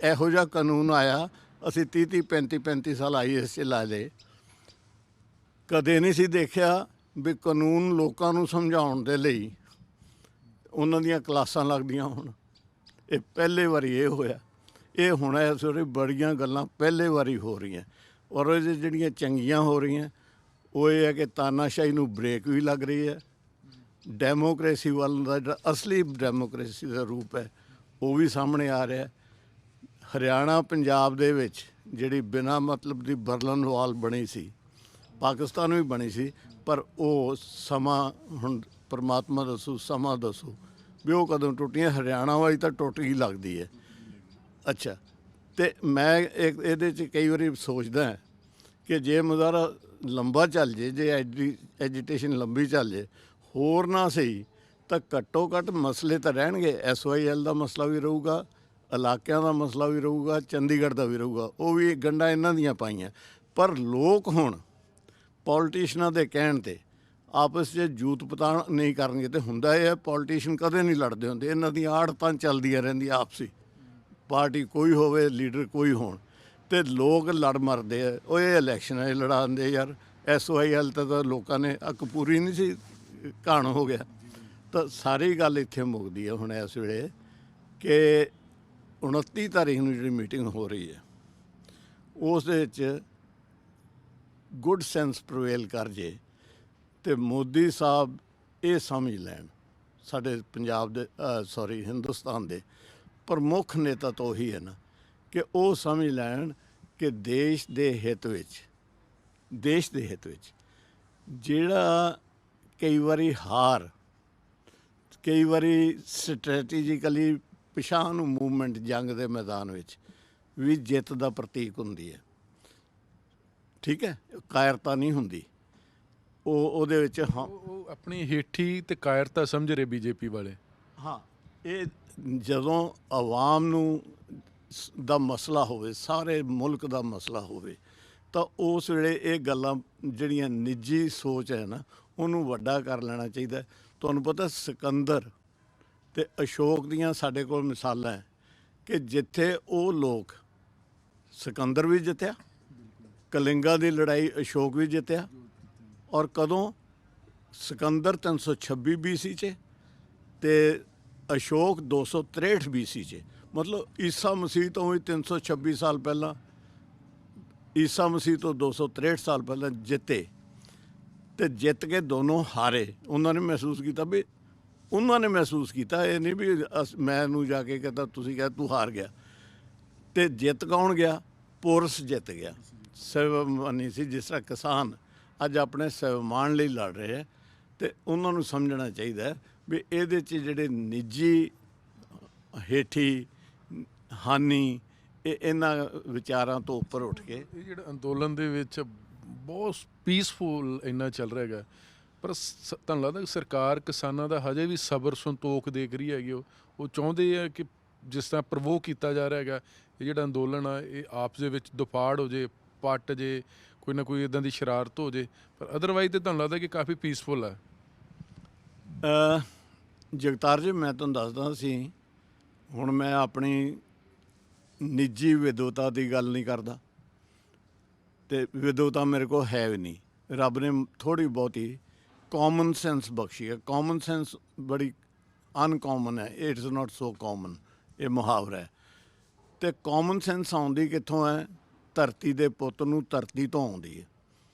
S2: ਇਹੋ ਜਿਹਾ ਕਾਨੂੰਨ ਆਇਆ, ਅਸੀਂ 30-30 35-35 ਸਾਲ IAS 'ਚ ਲਾ ਲਏ, ਕਦੇ ਨਹੀਂ ਸੀ ਦੇਖਿਆ ਵੀ ਕਾਨੂੰਨ ਲੋਕਾਂ ਨੂੰ ਸਮਝਾਉਣ ਦੇ ਲਈ ਉਹਨਾਂ ਦੀਆਂ ਕਲਾਸਾਂ ਲੱਗਦੀਆਂ ਹੁਣ। ਇਹ ਪਹਿਲੇ ਵਾਰੀ ਇਹ ਹੋਇਆ। ਇਹ ਹੁਣ ਇਸ ਵੇਲੇ ਬੜੀਆਂ ਗੱਲਾਂ ਪਹਿਲੇ ਵਾਰੀ ਹੋ ਰਹੀਆਂ, ਔਰ ਇਹ ਜਿਹੜੀਆਂ ਚੰਗੀਆਂ ਹੋ ਰਹੀਆਂ ਉਹ ਇਹ ਹੈ ਕਿ ਤਾਨਾਸ਼ਾਹੀ ਨੂੰ ਬ੍ਰੇਕ ਵੀ ਲੱਗ ਰਹੀ ਹੈ, ਡੈਮੋਕ੍ਰੇਸੀ ਵੱਲ ਦਾ ਜਿਹੜਾ ਅਸਲੀ ਡੈਮੋਕ੍ਰੇਸੀ ਦਾ ਰੂਪ ਹੈ ਉਹ ਵੀ ਸਾਹਮਣੇ ਆ ਰਿਹਾ। ਹਰਿਆਣਾ ਪੰਜਾਬ ਦੇ ਵਿੱਚ ਜਿਹੜੀ ਬਿਨਾਂ ਮਤਲਬ ਦੀ ਬਰਲਨ ਵਾਲ ਬਣੀ ਸੀ, ਪਾਕਿਸਤਾਨ ਵੀ ਬਣੀ ਸੀ, ਪਰ ਉਹ ਸਮਾਂ ਹੁਣ ਪਰਮਾਤਮਾ ਦੱਸੂ, ਸਮਾਂ ਦੱਸੂ ਵੀ ਉਹ ਕਦੋਂ ਟੁੱਟੀਆਂ। ਹਰਿਆਣਾ ਵਾਲੀ ਤਾਂ ਟੁੱਟ ਹੀ ਲੱਗਦੀ ਹੈ। ਅੱਛਾ, ਤੇ ਮੈਂ ਇਹਦੇ 'ਚ ਕਈ ਵਾਰੀ ਸੋਚਦਾ ਕਿ ਜੇ ਮੁਜ਼ਾਹਰਾ ਲੰਬਾ ਚੱਲ ਜੇ, ਜੇ ਐਜੀਟੇਸ਼ਨ ਲੰਬੀ ਚੱਲ ਜੇ, ਹੋਰ ਨਾ ਸਹੀ ਤਾਂ ਘੱਟੋ ਘੱਟ ਮਸਲੇ ਤਾਂ ਰਹਿਣਗੇ। SYL ਦਾ ਮਸਲਾ ਵੀ ਰਹੂਗਾ, ਇਲਾਕਿਆਂ ਦਾ ਮਸਲਾ ਵੀ ਰਹੂਗਾ, ਚੰਡੀਗੜ੍ਹ ਦਾ ਵੀ ਰਹੂਗਾ, ਉਹ ਵੀ ਗੰਢਾਂ ਇਹਨਾਂ ਦੀਆਂ ਪਾਈਆਂ। ਪਰ ਲੋਕ ਹੁਣ ਪੋਲੀਟੀਸ਼ਨਾਂ ਦੇ ਕਹਿਣ 'ਤੇ ਆਪਸ 'ਚ ਜੂਤ ਪਤਾਣ ਨਹੀਂ ਕਰਨਗੇ। ਤੇ ਹੁੰਦਾ ਇਹ ਹੈ, ਪੋਲੀਟੀਸ਼ਨ ਕਦੇ ਨਹੀਂ ਲੜਦੇ ਹੁੰਦੇ, ਇਹਨਾਂ ਦੀਆਂ ਆੜਤਾਂ ਚੱਲਦੀਆਂ ਰਹਿੰਦੀਆਂ ਆਪਸੀ, ਪਾਰਟੀ ਕੋਈ ਹੋਵੇ, ਲੀਡਰ ਕੋਈ ਹੋਣ, ਤੇ ਲੋਕ ਲੜ ਮਰਦੇ ਆ। ਉਹ ਇਹ ਇਲੈਕਸ਼ਨ ਹੈ ਲੜਾਉਂਦੇ ਯਾਰ। SYL ਤਾਂ ਲੋਕਾਂ ਨੇ ਅੱਕ ਪੂਰੀ ਨਹੀਂ ਸੀ, ਘਾਣ ਹੋ ਗਿਆ। ਤਾਂ ਸਾਰੀ ਗੱਲ ਇੱਥੇ ਮੁੱਕਦੀ ਹੈ ਹੁਣ ਇਸ ਵੇਲੇ ਕਿ 29 ਤਾਰੀਖ ਨੂੰ ਜਿਹੜੀ ਮੀਟਿੰਗ ਹੋ ਰਹੀ ਹੈ ਉਸ ਦੇ ਵਿੱਚ ਗੁੱਡ ਸੈਂਸ ਪ੍ਰਵੇਲ ਕਰ ਜੇ ਤੇ ਮੋਦੀ ਸਾਹਿਬ ਇਹ ਸਮਝ ਲੈਣ, ਸਾਡੇ ਪੰਜਾਬ ਦੇ ਹਿੰਦੁਸਤਾਨ ਦੇ ਪ੍ਰਮੁੱਖ ਨੇਤਾ ਤਾਂ ਉਹੀ ਹੈ ਨਾ, ਕਿ ਉਹ ਸਮਝ ਲੈਣ ਕਿ ਦੇਸ਼ ਦੇ ਹਿੱਤ ਵਿੱਚ ਜਿਹੜਾ ਕਈ ਵਾਰੀ ਹਾਰ, ਕਈ ਵਾਰੀ ਸਟ੍ਰੈਟੇਜੀਕਲੀ ਪਿਛਾਂਹ ਨੂੰ ਮੂਵਮੈਂਟ ਜੰਗ ਦੇ ਮੈਦਾਨ ਵਿੱਚ ਵੀ ਜਿੱਤ ਦਾ ਪ੍ਰਤੀਕ ਹੁੰਦੀ ਹੈ। ਠੀਕ ਹੈ, ਕਾਇਰਤਾ ਨਹੀਂ ਹੁੰਦੀ ਉਹਦੇ ਵਿੱਚ। ਹਾਂ,
S1: ਉਹ ਆਪਣੀ ਹੇਠੀ ਤੇ ਕਾਇਰਤਾ ਸਮਝ ਰਹੇ BJP ਵਾਲੇ।
S2: ਹਾਂ, ਇਹ ਜਦੋਂ ਆਵਾਮ ਨੂੰ ਦਾ ਮਸਲਾ ਹੋਵੇ, ਸਾਰੇ ਮੁਲਕ ਦਾ ਮਸਲਾ ਹੋਵੇ, ਤਾਂ ਉਸ ਵੇਲੇ ਇਹ ਗੱਲਾਂ ਜਿਹੜੀਆਂ ਨਿੱਜੀ ਸੋਚ ਹੈ ਨਾ, ਉਹਨੂੰ ਵੱਡਾ ਕਰ ਲੈਣਾ ਚਾਹੀਦਾ। ਤੁਹਾਨੂੰ ਪਤਾ ਸਿਕੰਦਰ ਤੇ ਅਸ਼ੋਕ ਦੀਆਂ ਸਾਡੇ ਕੋਲ ਮਿਸਾਲਾਂ ਹੈ ਕਿ ਜਿੱਥੇ ਉਹ ਲੋਕ, ਸਿਕੰਦਰ ਵੀ ਜਿੱਤਿਆ, ਕਲਿੰਗਾ ਦੀ ਲੜਾਈ ਅਸ਼ੋਕ ਵੀ ਜਿੱਤਿਆ, ਔਰ ਕਦੋਂ? ਸਿਕੰਦਰ 326 BC 'ਚ ਤੇ ਅਸ਼ੋਕ 263 BC 'ਚ, ਮਤਲਬ ਈਸਾ ਮਸੀਹ ਤੋਂ ਵੀ 326 ਸਾਲ ਪਹਿਲਾਂ, ਈਸਾ ਮਸੀਹ ਤੋਂ 263 ਸਾਲ ਪਹਿਲਾਂ ਜਿੱਤੇ। ਤੇ ਜਿੱਤ ਕੇ ਦੋਨੋਂ ਹਾਰੇ। ਉਹਨਾਂ ਨੇ ਮਹਿਸੂਸ ਕੀਤਾ ਵੀ, ਉਹਨਾਂ ਨੇ ਮਹਿਸੂਸ ਕੀਤਾ, ਇਹ ਨਹੀਂ ਵੀ ਮੈਨੂੰ ਜਾ ਕੇ ਕਹਿੰਦਾ ਤੁਸੀਂ ਕਹਿ ਤੂੰ ਹਾਰ ਗਿਆ। ਤੇ ਜਿੱਤ ਕੌਣ ਗਿਆ? ਪੋਰਸ ਜਿੱਤ ਗਿਆ। ਸਵੈਮਾਨੀ ਸੀ, ਜਿਸ ਤਰ੍ਹਾਂ ਕਿਸਾਨ ਅੱਜ ਆਪਣੇ ਸਵੈਮਾਨ ਲਈ ਲੜ ਰਹੇ ਹੈ, ਤੇ ਉਹਨਾਂ ਨੂੰ ਸਮਝਣਾ ਚਾਹੀਦਾ ਹੈ ਵੀ ਇਹਦੇ 'ਚ ਜਿਹੜੇ ਨਿੱਜੀ ਹੇਠੀ ਹਾਨੀ, ਇਹ ਇਹਨਾਂ ਵਿਚਾਰਾਂ ਤੋਂ ਉੱਪਰ ਉੱਠ ਕੇ
S1: ਇਹ ਜਿਹੜਾ ਅੰਦੋਲਨ ਦੇ ਵਿੱਚ ਬਹੁਤ ਪੀਸਫੁਲ ਇੰਨਾ ਚੱਲ ਰਿਹਾ ਹੈਗਾ, ਪਰ ਤੁਹਾਨੂੰ ਲੱਗਦਾ ਕਿ ਸਰਕਾਰ ਕਿਸਾਨਾਂ ਦਾ ਹਜੇ ਵੀ ਸਬਰ ਸੰਤੋਖ ਦੇਖ ਰਹੀ ਹੈਗੀ? ਉਹ ਚਾਹੁੰਦੇ ਆ ਕਿ ਜਿਸ ਤਰ੍ਹਾਂ ਪ੍ਰਵੋ ਕੀਤਾ ਜਾ ਰਿਹਾ ਹੈਗਾ, ਇਹ ਜਿਹੜਾ ਅੰਦੋਲਨ ਆ ਇਹ ਆਪਸ ਦੇ ਵਿੱਚ ਦੁਫਾੜ ਹੋ ਜੇ, ਪੱਟ ਜੇ, ਕੋਈ ਨਾ ਕੋਈ ਇੱਦਾਂ ਦੀ ਸ਼ਰਾਰਤ ਹੋ ਜੇ, ਪਰ ਅਦਰਵਾਈਜ਼ ਤਾਂ ਤੁਹਾਨੂੰ ਲੱਗਦਾ ਕਿ ਕਾਫੀ ਪੀਸਫੁਲ ਹੈ?
S2: ਜਗਤਾਰ ਜੀ, ਮੈਂ ਤੁਹਾਨੂੰ ਦੱਸਦਾ ਸੀ, ਹੁਣ ਮੈਂ ਆਪਣੀ ਨਿੱਜੀ ਵਿਦਵਤਾ ਦੀ ਗੱਲ ਨਹੀਂ ਕਰਦਾ, ਤੇ ਵਿਦਵਤਾ ਮੇਰੇ ਕੋਲ ਹੈ ਵੀ ਨਹੀਂ। ਰੱਬ ਨੇ ਥੋੜ੍ਹੀ ਬਹੁਤੀ ਕਾਮਨ ਸੈਂਸ ਬਖਸ਼ੀ ਹੈ। ਕਾਮਨ ਸੈਂਸ ਬੜੀ ਅਨਕਾਮਨ ਹੈ, ਇਟਸ ਨਾਟ ਸੋ ਕਾਮਨ, ਇਹ ਮੁਹਾਵਰਾ ਹੈ। ਤੇ ਕਾਮਨ ਸੈਂਸ ਆਉਂਦੀ ਕਿੱਥੋਂ ਹੈ? ਧਰਤੀ ਦੇ ਪੁੱਤ ਨੂੰ ਧਰਤੀ ਤੋਂ ਆਉਂਦੀ ਹੈ।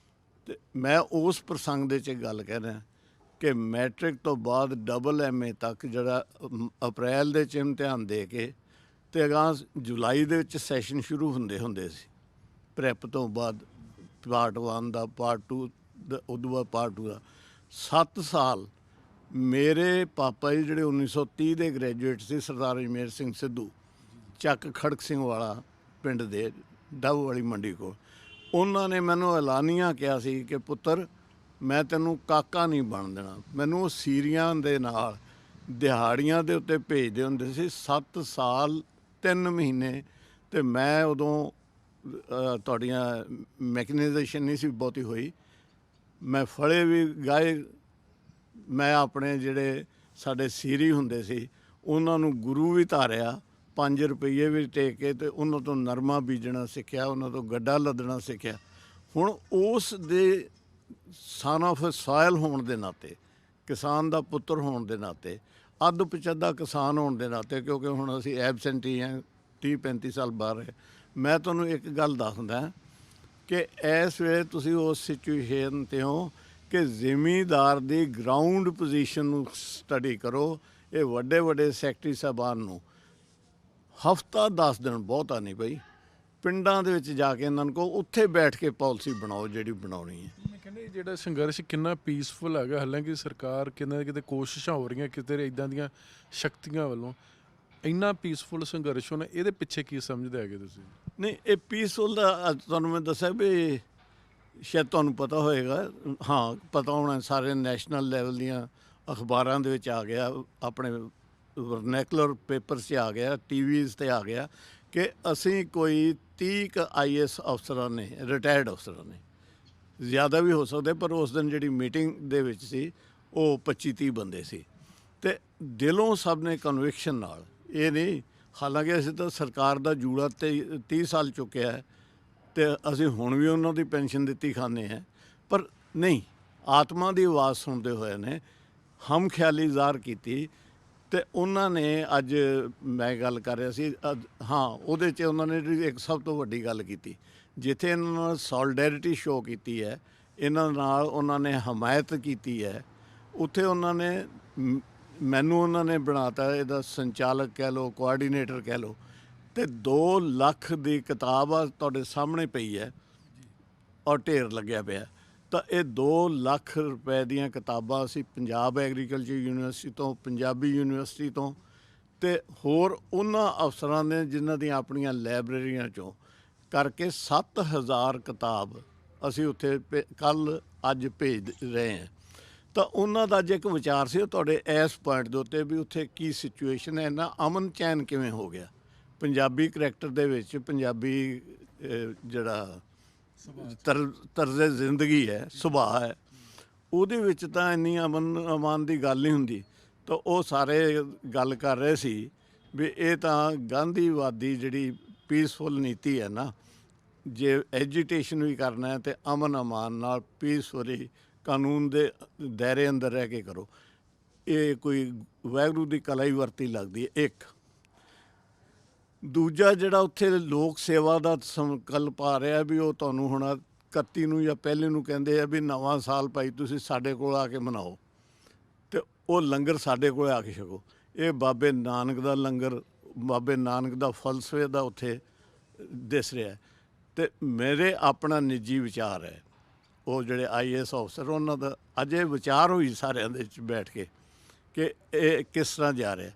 S2: ਤੇ ਮੈਂ ਉਸ ਪ੍ਰਸੰਗ ਦੇ 'ਚ ਗੱਲ ਕਹਿ ਰਿਹਾ ਕਿ ਮੈਟ੍ਰਿਕ ਤੋਂ ਬਾਅਦ MA ਤੱਕ ਜਿਹੜਾ ਅਪ੍ਰੈਲ ਦੇ 'ਚ ਇਮਤਿਹਾਨ ਦੇ ਕੇ ਤੇ ਅਗਾਂਹ ਜੁਲਾਈ ਦੇ ਵਿੱਚ ਸੈਸ਼ਨ ਸ਼ੁਰੂ ਹੁੰਦੇ ਸੀ, ਪ੍ਰੈਪ ਤੋਂ ਬਾਅਦ ਪਾਰਟ 1 ਦਾ, ਪਾਰਟ 2 ਦਾ, ਉਦੋਂ ਬਾਅਦ ਪਾਰਟ 2 ਦਾ 7 ਸਾਲ। ਮੇਰੇ ਪਾਪਾ ਜੀ ਜਿਹੜੇ 1930 ਦੇ ਗ੍ਰੈਜੂਏਟ ਸੀ, ਸਰਦਾਰ ਅਜਮੇਰ ਸਿੰਘ ਸਿੱਧੂ, ਚੱਕ ਖੜਕ ਸਿੰਘ ਵਾਲਾ ਪਿੰਡ ਦੇ ਡੱਬ ਵਾਲੀ ਮੰਡੀ ਕੋਲ, ਉਹਨਾਂ ਨੇ ਮੈਨੂੰ ਐਲਾਨੀਆਂ ਕਿਹਾ ਸੀ ਕਿ ਪੁੱਤਰ ਮੈਂ ਤੈਨੂੰ ਕਾਕਾ ਨਹੀਂ ਬਣ ਦੇਣਾ। ਮੈਨੂੰ ਉਹ ਸੀਰੀਆਂ ਦੇ ਨਾਲ ਦਿਹਾੜੀਆਂ ਦੇ ਉੱਤੇ ਭੇਜਦੇ ਹੁੰਦੇ ਸੀ, 7 ਸਾਲ 3 ਮਹੀਨੇ। ਤੇ ਮੈਂ ਉਦੋਂ ਤੁਹਾਡੀਆਂ ਮੈਕਨਾਈਜੇਸ਼ਨ ਨਹੀਂ ਸੀ ਬਹੁਤੀ ਹੋਈ, ਮੈਂ ਫੜੇ ਵੀ ਗਾਏ। ਮੈਂ ਆਪਣੇ ਜਿਹੜੇ ਸਾਡੇ ਸੀਰੀ ਹੁੰਦੇ ਸੀ ਉਹਨਾਂ ਨੂੰ ਗੁਰੂ ਵੀ ਧਾਰਿਆ, 5 ਰੁਪਈਏ ਵੀ ਟੇਕ ਕੇ, ਤੇ ਉਹਨਾਂ ਤੋਂ ਨਰਮਾ ਬੀਜਣਾ ਸਿੱਖਿਆ, ਉਹਨਾਂ ਤੋਂ ਗੱਡਾ ਲੱਦਣਾ ਸਿੱਖਿਆ। ਹੁਣ ਉਸ ਦੇ ਸਨ ਆਫ ਸਾਇਲ ਹੋਣ ਦੇ ਨਾਤੇ, ਕਿਸਾਨ ਦਾ ਪੁੱਤਰ ਹੋਣ ਦੇ ਨਾਤੇ, ਅੱਧ ਪਚੱਦਾ ਕਿਸਾਨ ਹੋਣ ਦੇ ਨਾਤੇ, ਕਿਉਂਕਿ ਹੁਣ ਅਸੀਂ ਐਬਸੈਂਟੀ ਹਾਂ, 30-35 ਸਾਲ ਬਾਹਰ ਹੈ, ਮੈਂ ਤੁਹਾਨੂੰ ਇੱਕ ਗੱਲ ਦੱਸਦਾ ਕਿ ਇਸ ਵੇਲੇ ਤੁਸੀਂ ਉਸ ਸਿਚੁਏਸ਼ਨ 'ਤੇ ਹੋ ਕਿ ਜ਼ਿਮੀਂਦਾਰ ਦੀ ਗਰਾਊਂਡ ਪੋਜੀਸ਼ਨ ਨੂੰ ਸਟੱਡੀ ਕਰੋ। ਇਹ ਵੱਡੇ ਵੱਡੇ ਸੈਕਟਰੀ ਸਾਹਿਬਾਨ ਨੂੰ ਹਫ਼ਤਾ 10 ਦਿਨ ਬਹੁਤਾ ਨਹੀਂ ਬਈ, ਪਿੰਡਾਂ ਦੇ ਵਿੱਚ ਜਾ ਕੇ ਇਹਨਾਂ ਨੂੰ ਕਹੋ, ਉੱਥੇ ਬੈਠ ਕੇ ਪਾਲਿਸੀ ਬਣਾਓ ਜਿਹੜੀ ਬਣਾਉਣੀ ਹੈ।
S1: ਮੈਂ ਕਹਿੰਦਾ ਇਹ ਜਿਹੜਾ ਸੰਘਰਸ਼ ਕਿੰਨਾ ਪੀਸਫੁਲ ਹੈਗਾ, ਹਾਲਾਂਕਿ ਸਰਕਾਰ ਕਿਤੇ ਕੋਸ਼ਿਸ਼ਾਂ ਹੋ ਰਹੀਆਂ ਕਿਤੇ ਇੱਦਾਂ ਦੀਆਂ ਸ਼ਕਤੀਆਂ ਵੱਲੋਂ, ਇੰਨਾ ਪੀਸਫੁਲ ਸੰਘਰਸ਼ ਹੋਣਾ, ਇਹਦੇ ਪਿੱਛੇ ਕੀ ਸਮਝਦੇ ਹੈਗੇ ਤੁਸੀਂ?
S2: ਨਹੀਂ, ਇਹ ਪੀਸਫੁਲ ਦਾ ਤੁਹਾਨੂੰ ਮੈਂ ਦੱਸਿਆ ਵੀ ਸ਼ਾਇਦ ਤੁਹਾਨੂੰ ਪਤਾ ਹੋਏਗਾ, ਹਾਂ ਪਤਾ ਹੋਣਾ, ਸਾਰੇ ਨੈਸ਼ਨਲ ਲੈਵਲ ਦੀਆਂ ਅਖਬਾਰਾਂ ਦੇ ਵਿੱਚ ਆ ਗਿਆ, ਆਪਣੇ ਵਰਨੈਕੂਲਰ ਪੇਪਰਸ 'ਚ ਆ ਗਿਆ, TVs 'ਤੇ ਆ ਗਿਆ ਕਿ ਅਸੀਂ ਕੋਈ 30 IAS ਅਫਸਰਾਂ ਨੇ, ਰਿਟਾਇਰਡ ਅਫਸਰਾਂ ਨੇ, ਜ਼ਿਆਦਾ ਵੀ ਹੋ ਸਕਦੇ, ਪਰ ਉਸ ਦਿਨ ਜਿਹੜੀ ਮੀਟਿੰਗ ਦੇ ਵਿੱਚ ਸੀ ਉਹ 25-30 ਬੰਦੇ ਸੀ। ਤੇ ਦਿਲੋਂ ਸਭ ਨੇ ਕਨਵਿਕਸ਼ਨ ਨਾਲ, ਇਹ ਨਹੀਂ, ਹਾਲਾਂਕਿ ਅਸੀਂ ਤਾਂ ਸਰਕਾਰ ਦਾ ਜੂੜਾ 30 ਸਾਲ ਚੁੱਕਿਆ ਹੈ ਤੇ ਅਸੀਂ ਹੁਣ ਵੀ ਉਹਨਾਂ ਦੀ ਪੈਨਸ਼ਨ ਦਿੱਤੀ ਖਾਂਦੇ ਹਾਂ, ਪਰ ਨਹੀਂ, ਆਤਮਾ ਦੀ ਆਵਾਜ਼ ਸੁਣਦੇ ਹੋਏ ਨੇ ਹਮ ਖਿਆਲੀ ਜ਼ਾਹਰ ਕੀਤੀ। ਤੇ ਉਹਨਾਂ ਨੇ ਅੱਜ ਮੈਂ ਗੱਲ ਕਰ ਰਿਹਾ ਸੀ, ਹਾਂ, ਉਹਦੇ 'ਚ ਉਹਨਾਂ ਨੇ ਇੱਕ ਸਭ ਤੋਂ ਵੱਡੀ ਗੱਲ ਕੀਤੀ, ਜਿੱਥੇ ਇਹਨਾਂ ਨਾਲ ਸੋਲੀਡੈਰਿਟੀ ਸ਼ੋਅ ਕੀਤੀ ਹੈ, ਇਹਨਾਂ ਨਾਲ ਉਹਨਾਂ ਨੇ ਹਮਾਇਤ ਕੀਤੀ ਹੈ, ਉੱਥੇ ਉਹਨਾਂ ਨੇ ਮੈਨੂੰ ਉਹਨਾਂ ਨੇ ਬਣਾਤਾ ਇਹਦਾ ਸੰਚਾਲਕ ਕਹਿ ਲਓ, ਕੋਆਰਡੀਨੇਟਰ ਕਹਿ ਲਓ। ਤੇ 2 ਲੱਖ ਦੀ ਕਿਤਾਬ ਆ ਤੁਹਾਡੇ ਸਾਹਮਣੇ ਪਈ ਹੈ ਔਰ ਢੇਰ ਲੱਗਿਆ ਪਿਆ। ਤਾਂ ਇਹ 2 ਲੱਖ ਰੁਪਏ ਦੀਆਂ ਕਿਤਾਬਾਂ ਅਸੀਂ ਪੰਜਾਬ ਐਗਰੀਕਲਚਰ ਯੂਨੀਵਰਸਿਟੀ ਤੋਂ, ਪੰਜਾਬੀ ਯੂਨੀਵਰਸਿਟੀ ਤੋਂ, ਤੇ ਹੋਰ ਉਹਨਾਂ ਅਫਸਰਾਂ ਨੇ ਜਿਨ੍ਹਾਂ ਦੀਆਂ ਆਪਣੀਆਂ ਲਾਇਬ੍ਰੇਰੀਆਂ 'ਚੋਂ ਕਰਕੇ 7000 ਕਿਤਾਬ ਅਸੀਂ ਉੱਥੇ ਅੱਜ ਭੇਜ ਰਹੇ ਹਾਂ। ਤਾਂ ਉਹਨਾਂ ਦਾ ਅੱਜ ਇੱਕ ਵਿਚਾਰ ਸੀ ਤੁਹਾਡੇ ਇਸ ਪੁਆਇੰਟ ਦੇ ਉੱਤੇ ਵੀ ਉੱਥੇ ਕੀ ਸਿਚੁਏਸ਼ਨ ਹੈ ਨਾ, ਅਮਨ ਚੈਨ ਕਿਵੇਂ ਹੋ ਗਿਆ ਪੰਜਾਬੀ ਕਰੈਕਟਰ ਦੇ ਵਿੱਚ, ਪੰਜਾਬੀ ਜਿਹੜਾ ਤਰਜ਼ ਜ਼ਿੰਦਗੀ ਹੈ, ਸੁਭਾਅ ਹੈ, ਉਹਦੇ ਵਿੱਚ ਤਾਂ ਇੰਨੀ ਅਮਾਨ ਦੀ ਗੱਲ ਨਹੀਂ ਹੁੰਦੀ। ਤਾਂ ਉਹ ਸਾਰੇ ਗੱਲ ਕਰ ਰਹੇ ਸੀ ਵੀ ਇਹ ਤਾਂ ਗਾਂਧੀਵਾਦੀ ਜਿਹੜੀ ਪੀਸਫੁਲ ਨੀਤੀ ਹੈ ਨਾ, ਜੇ ਐਜੀਟੇਸ਼ਨ ਵੀ ਕਰਨਾ ਹੈ ਤੇ ਅਮਨ ਅਮਾਨ ਨਾਲ ਪੀਸਫੁਲੀ ਕਾਨੂੰਨ ਦੇ ਦਾਇਰੇ ਅੰਦਰ ਰਹਿ ਕੇ ਕਰੋ। ਇਹ ਕੋਈ ਵਾਹਿਗੁਰੂ ਦੀ ਕਲਾ ਹੀ ਵਰਤੀ ਲੱਗਦੀ ਹੈ। ਇੱਕ ਦੂਜਾ ਜਿਹੜਾ ਉੱਥੇ ਲੋਕ ਸੇਵਾ ਦਾ ਸੰਕਲਪ ਆ ਰਿਹਾ ਵੀ ਉਹ ਤੁਹਾਨੂੰ ਹੁਣ 31 ਨੂੰ ਜਾਂ ਪਹਿਲੇ ਨੂੰ ਕਹਿੰਦੇ ਆ ਵੀ ਨਵਾਂ ਸਾਲ ਭਾਈ ਤੁਸੀਂ ਸਾਡੇ ਕੋਲ ਆ ਕੇ ਮਨਾਓ, ਤੇ ਉਹ ਲੰਗਰ ਸਾਡੇ ਕੋਲ ਆ ਕੇ ਛਕੋ। ਇਹ ਬਾਬੇ ਨਾਨਕ ਦਾ ਲੰਗਰ, ਬਾਬੇ ਨਾਨਕ ਦਾ ਫਲਸਫੇ ਦਾ ਉੱਥੇ ਦਿਸ ਰਿਹਾ। ਤੇ ਮੇਰੇ ਆਪਣਾ ਨਿੱਜੀ ਵਿਚਾਰ ਹੈ, ਉਹ ਜਿਹੜੇ IAS ਅਫਸਰ ਉਹਨਾਂ ਦਾ ਅੱਜ ਇਹ ਵਿਚਾਰ ਹੋਈ ਸਾਰਿਆਂ ਦੇ ਵਿੱਚ ਬੈਠ ਕੇ ਕਿ ਇਹ ਕਿਸ ਤਰ੍ਹਾਂ ਜਾ ਰਿਹਾ।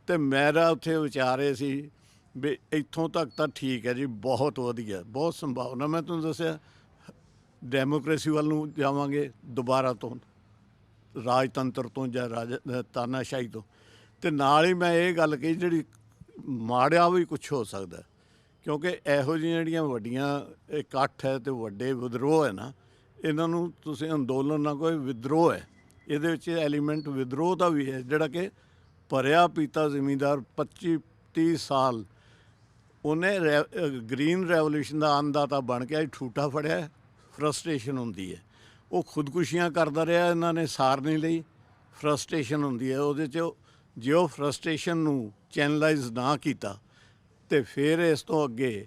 S2: ਤੇ ਮੇਰਾ ਉੱਥੇ ਵਿਚਾਰ ਇਹ ਸੀ ਵੀ ਇੱਥੋਂ ਤੱਕ ਤਾਂ ਠੀਕ ਹੈ ਜੀ, ਬਹੁਤ ਵਧੀਆ, ਬਹੁਤ ਸੰਭਾਵਨਾ। ਮੈਂ ਤੁਹਾਨੂੰ ਦੱਸਿਆ ਡੈਮੋਕ੍ਰੇਸੀ ਵੱਲ ਨੂੰ ਜਾਵਾਂਗੇ ਦੁਬਾਰਾ ਤੋਂ, ਰਾਜਤੰਤਰ ਤੋਂ ਜਾਂ ਤਾਨਾਸ਼ਾਹੀ ਤੋਂ। ਤੇ ਨਾਲ ਹੀ ਮੈਂ ਇਹ ਗੱਲ ਕਹੀ ਜਿਹੜੀ ਮਾੜਿਆ ਵੀ ਕੁਛ ਹੋ ਸਕਦਾ, ਕਿਉਂਕਿ ਇਹੋ ਜਿਹੀਆਂ ਜਿਹੜੀਆਂ ਵੱਡੀਆਂ ਇਕੱਠ ਹੈ ਤੇ ਵੱਡੇ ਵਿਦਰੋਹ ਹੈ ਨਾ, ਇਹਨਾਂ ਨੂੰ ਤੁਸੀਂ ਅੰਦੋਲਨ ਨਾ ਕੋਈ ਵਿਦਰੋਹ ਹੈ, ਇਹਦੇ ਵਿੱਚ ਐਲੀਮੈਂਟ ਵਿਦਰੋਹ ਦਾ ਵੀ ਹੈ, ਜਿਹੜਾ ਕਿ ਭਰਿਆ ਪੀਤਾ ਜ਼ਿਮੀਂਦਾਰ 25-30 ਸਾਲ ਉਹਨੇ ਗ੍ਰੀਨ ਰੈਵੋਲੂਸ਼ਨ ਦਾ ਅੰਨਦਾਤਾ ਬਣ ਕੇ ਠੂਠਾ ਫੜਿਆ। ਫਰਸਟ੍ਰੇਸ਼ਨ ਹੁੰਦੀ ਹੈ, ਉਹ ਖੁਦਕੁਸ਼ੀਆਂ ਕਰਦਾ ਰਿਹਾ, ਇਹਨਾਂ ਨੇ ਸਾਰ ਨਹੀਂ ਲਈ। ਫਰਸਟ੍ਰੇਸ਼ਨ ਹੁੰਦੀ ਹੈ ਉਹਦੇ 'ਚ, ਜੇ ਉਹ ਫਰਸਟ੍ਰੇਸ਼ਨ ਨੂੰ ਚੈਨਲਾਈਜ਼ ਨਾ ਕੀਤਾ ਤੇ ਫਿਰ ਇਸ ਤੋਂ ਅੱਗੇ